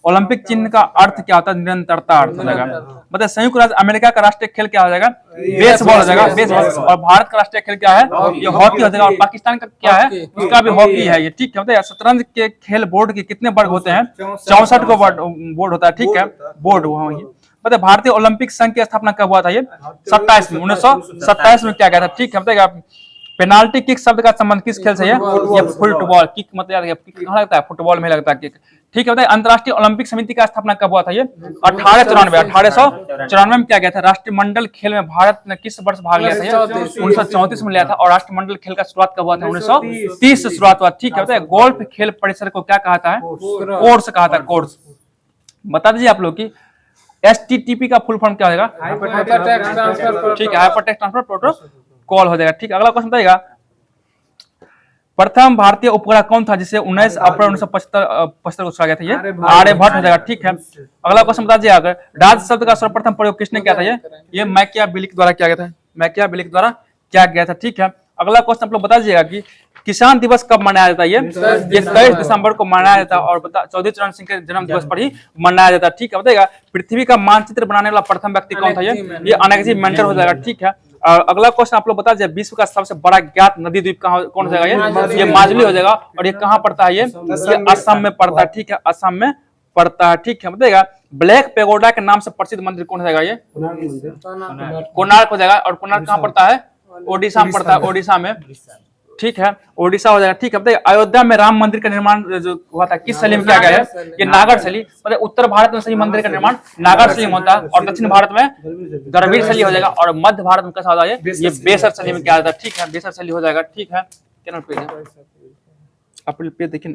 ओलंपिक चिन्ह का अर्थ क्या होता है? निरंतरता अर्थ हो जाएगा। बताइए संयुक्त राज्य अमेरिका का राष्ट्रीय खेल क्या हो जाएगा? बेसबॉल हो जाएगा, बेसबॉल। और भारत का राष्ट्रीय खेल क्या है? ये हॉकी हो जाएगा। और पाकिस्तान का क्या है? उसका भी हॉकी है, ये, ठीक है। बताइए शतरंज के खेल बोर्ड के कितने वर्ग होते हैं? 64 को बोर्ड होता है, ठीक है, बोर्ड। बताइए भारतीय ओलंपिक संघ की स्थापना कब हुआ था? ये 27 में 1927 में किया गया था, ठीक है। बताइएगा पेनाल्टी किक शब्द का संबंध किस खेल से है? ये फुटबॉल। किक मतलब कहाँ लगता है? फुटबॉल में लगता है किक, ठीक है। बताइए अंतर्राष्ट्रीय ओलंपिक समिति का स्थापना कब हुआ था? ये 1894 में किया गया था। राष्ट्रमंडल खेल में भारत ने किस वर्ष भाग लिया था? 1934 में लिया था। और राष्ट्रमंडल खेल का शुरुआत कब हुआ था? 1930 से शुरुआत हुआ, ठीक है। बताइए गोल्फ खेल परिसर को क्या कहा है? कोर्स कहा था, कोर्स। बता दीजिए आप लोग की HTTP का फुल फॉर्म क्या होगा? ठीक है, हाइपरटेक्स्ट ट्रांसफर प्रोटोकॉल हो जाएगा, ठीक है। अगला क्वेश्चन बताइएगा प्रथम भारतीय उपग्रह कौन था जिसे 19 अप्रैल 1975 को छोड़ा गया था? ये आर्यभट्ट हो जाएगा, ठीक है। अगला क्वेश्चन बता दीजिए राज शब्द का सर्वप्रथम प्रयोग किसने किया था? ये मैकियावेली द्वारा किया गया था, मैकियावेली द्वारा किया गया था, ठीक है। अगला क्वेश्चन आप लोग बता दीजिएगा कि किसान दिवस कब मनाया जाता है? ये 23 दिसंबर को मनाया जाता है और चौधरी चरण सिंह के जन्म दिवस पर ही मनाया जाता है। ठीक है, बताइएगा पृथ्वी का मानचित्र बनाने वाला प्रथम व्यक्ति कौन था? ये अलेक्जेंडर मेंडल हो जाएगा। ठीक है, और अगला क्वेश्चन आप लोग बता दीजिए विश्व का सबसे बड़ा ज्ञात नदी द्वीप कहाँ कौन हो जाएगा? ये माजुली हो जाएगा। और ये कहाँ पड़ता है? ये असम में पड़ता है। ठीक है, असम में पड़ता है। ठीक है, बताइएगा ब्लैक पेगोडा के नाम से प्रसिद्ध मंदिर कौन हो जाएगा? ये कोणार्क हो जाएगा। और कोणार्क कहाँ पड़ता है? ओडिशा में पड़ता है, ओडिशा में। ठीक है, ओडिशा हो जाएगा। ठीक है, बताइए अयोध्या में राम मंदिर का निर्माण जो हुआ था किस सदी में किया गया है? ये नागर शैली। मतलब उत्तर भारत में सही मंदिर का निर्माण नागर शैली में होता है और दक्षिण भारत में द्रविड़ शैली हो जाएगा और मध्य भारत में कैसा होता है? ये बेसर शैली में किया जाता है। ठीक है, बेसर शैली हो जाएगा। ठीक है, क्या पेज है आप पेज देखिए।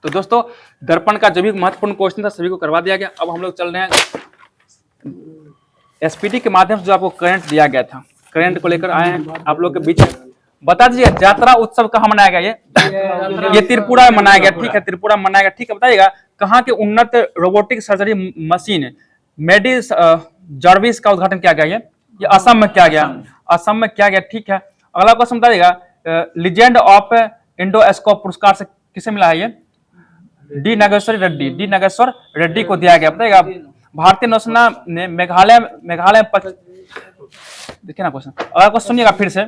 तो दोस्तों दर्पण का जो भी महत्वपूर्ण क्वेश्चन था सभी को करवा दिया गया। अब हम लोग चल रहे हैं एसपीटी के माध्यम से जो आपको करंट दिया गया था, करंट को लेकर आए हैं आप लोग के बीच। बता दीजिए यात्रा उत्सव कहाँ मनाया गया? ये त्रिपुरा में मनाया गया। ठीक है, त्रिपुरा में मनाया गया। ठीक है, बताइएगा कहाँ के उन्नत रोबोटिक सर्जरी मशीन मेडिस जर्विस का उद्घाटन किया गया? ये असम में किया गया, असम में किया गया। ठीक है, अगला क्वेश्चन बताइएगा लीजेंड ऑफ इंडोस्कोप पुरस्कार से किसे मिला है? ये डी नागेश्वर रेड्डी को दिया गया। बताइएगा भारतीय नौसेना ने मेघालय देखिए ना क्वेश्चन, अगला क्वेश्चन सुनिएगा फिर से।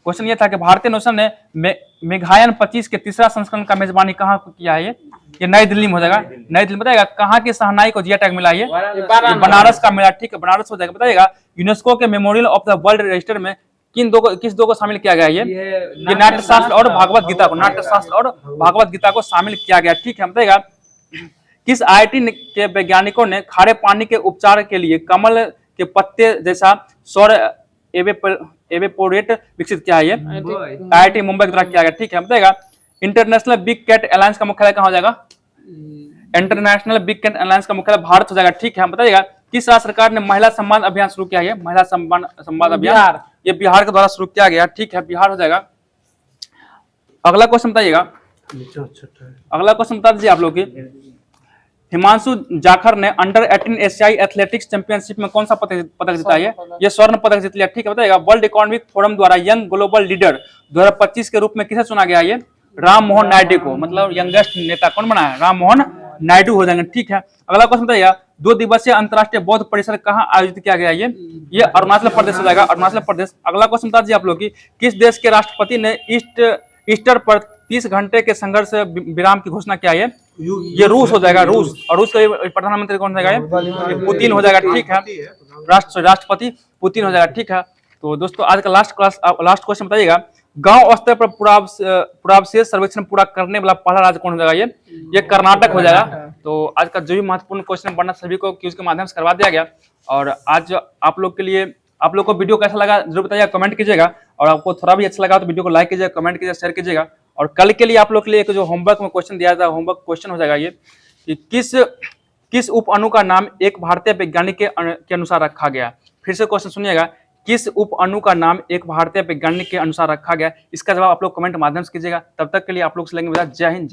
क्वेश्चन ये था कि भारतीय नौसेना ने मेघायन 25 के तीसरा संस्करण का मेजबानी कहाँ किया है? ये नई दिल्ली में हो जाएगा। नई दिल्ली बताइएगा कहाँ की शहनाई को जिया टैग मिला? ये बनारस का मिला। ठीक है, बनारस हो जाएगा। बताइएगा यूनेस्को के memorial of the world register में किस दो को शामिल किया गया? ये नाट्यशास्त्र और भागवत गीता को, नाट्यशास्त्र और भागवत गीता को शामिल किया गया। ठीक है, बताइएगा किस आईआईटी के वैज्ञानिकों ने खारे पानी के उपचार के लिए कमल के पत्ते जैसा सौर एवेपोरेट विकसित किया है? ये आईआईटी मुंबई के द्वारा किया गया। ठीक है, बताइएगा इंटरनेशनल बिग कैट अलायंस का मुख्यालय कहाँ हो जाएगा? इंटरनेशनल बिग कैट अलायंस का मुख्यालय भारत हो जाएगा। ठीक है, बताइएगा किस राज्य सरकार ने महिला सम्मान अभियान शुरू किया है? महिला सम्मान अभियान ये बिहार के द्वारा शुरू किया गया। ठीक है, बिहार हो जाएगा। अगला क्वेश्चन बताइएगा, अगला क्वेश्चन बता दीजिए आप लोग की हिमांशु जाखर ने अंडर 18 एशियाई एथलेटिक्स चैंपियनशिप में कौन सा पदक जीता है? ये स्वर्ण पदक जीत लिया। ठीक है, बताइएगा वर्ल्ड इकोनॉमिक फोरम द्वारा यंग ग्लोबल लीडर 2025 के रूप में किसे चुना गया? ये राम मोहन नायडू को, मतलब यंगेस्ट नेता कौन बना है? राम मोहन नायडू हो जाएंगे। ठीक है, अगला क्वेश्चन बताइएगा 2 दिवसीय अंतर्राष्ट्रीय बौद्ध परिषद कहाँ आयोजित किया गया? ये अरुणाचल प्रदेश हो जाएगा, अरुणाचल प्रदेश। अगला क्वेश्चन बता दीजिए आप लोग की किस देश के राष्ट्रपति ने ईस्टर पर 30 घंटे के संघर्ष विराम की घोषणा किया? ये रूस हो जाएगा, रूस। और रूस का प्रधानमंत्री कौन हो जाएगा? पुतिन हो जाएगा। ठीक है, राष्ट्रपति पुतिन हो जाएगा। ठीक है, तो दोस्तों आज का लास्ट क्वेश्चन बताइएगा गांव स्तर पर पुरावशेष सर्वेक्षण पूरा करने वाला पहला राज्य कौन हो जाएगा? ये कर्नाटक हो जाएगा। तो आज का जो भी महत्वपूर्ण क्वेश्चन बनना सभी को क्यूज के माध्यम से करवा दिया गया। और आज आप लोग के लिए आप लोग को वीडियो कैसा लगा जरूर बताइएगा, कमेंट कीजिएगा। और आपको थोड़ा भी अच्छा लगा तो वीडियो को लाइक कीजिएगा, कमेंट कीजिएगा, शेयर कीजिएगा। और कल के लिए आप लोग के लिए एक जो होमवर्क में क्वेश्चन दिया था, होमवर्क क्वेश्चन हो जाएगा ये कि किस उप अणु का नाम एक भारतीय वैज्ञानिक के अनुसार रखा गया? फिर से क्वेश्चन सुनिएगा, किस उप अणु का नाम एक भारतीय वैज्ञानिक के अनुसार रखा गया? इसका जवाब आप लोग कमेंट माध्यम से कीजिएगा। तब तक के लिए आप लोग से लेंगे विदा। जय हिंद।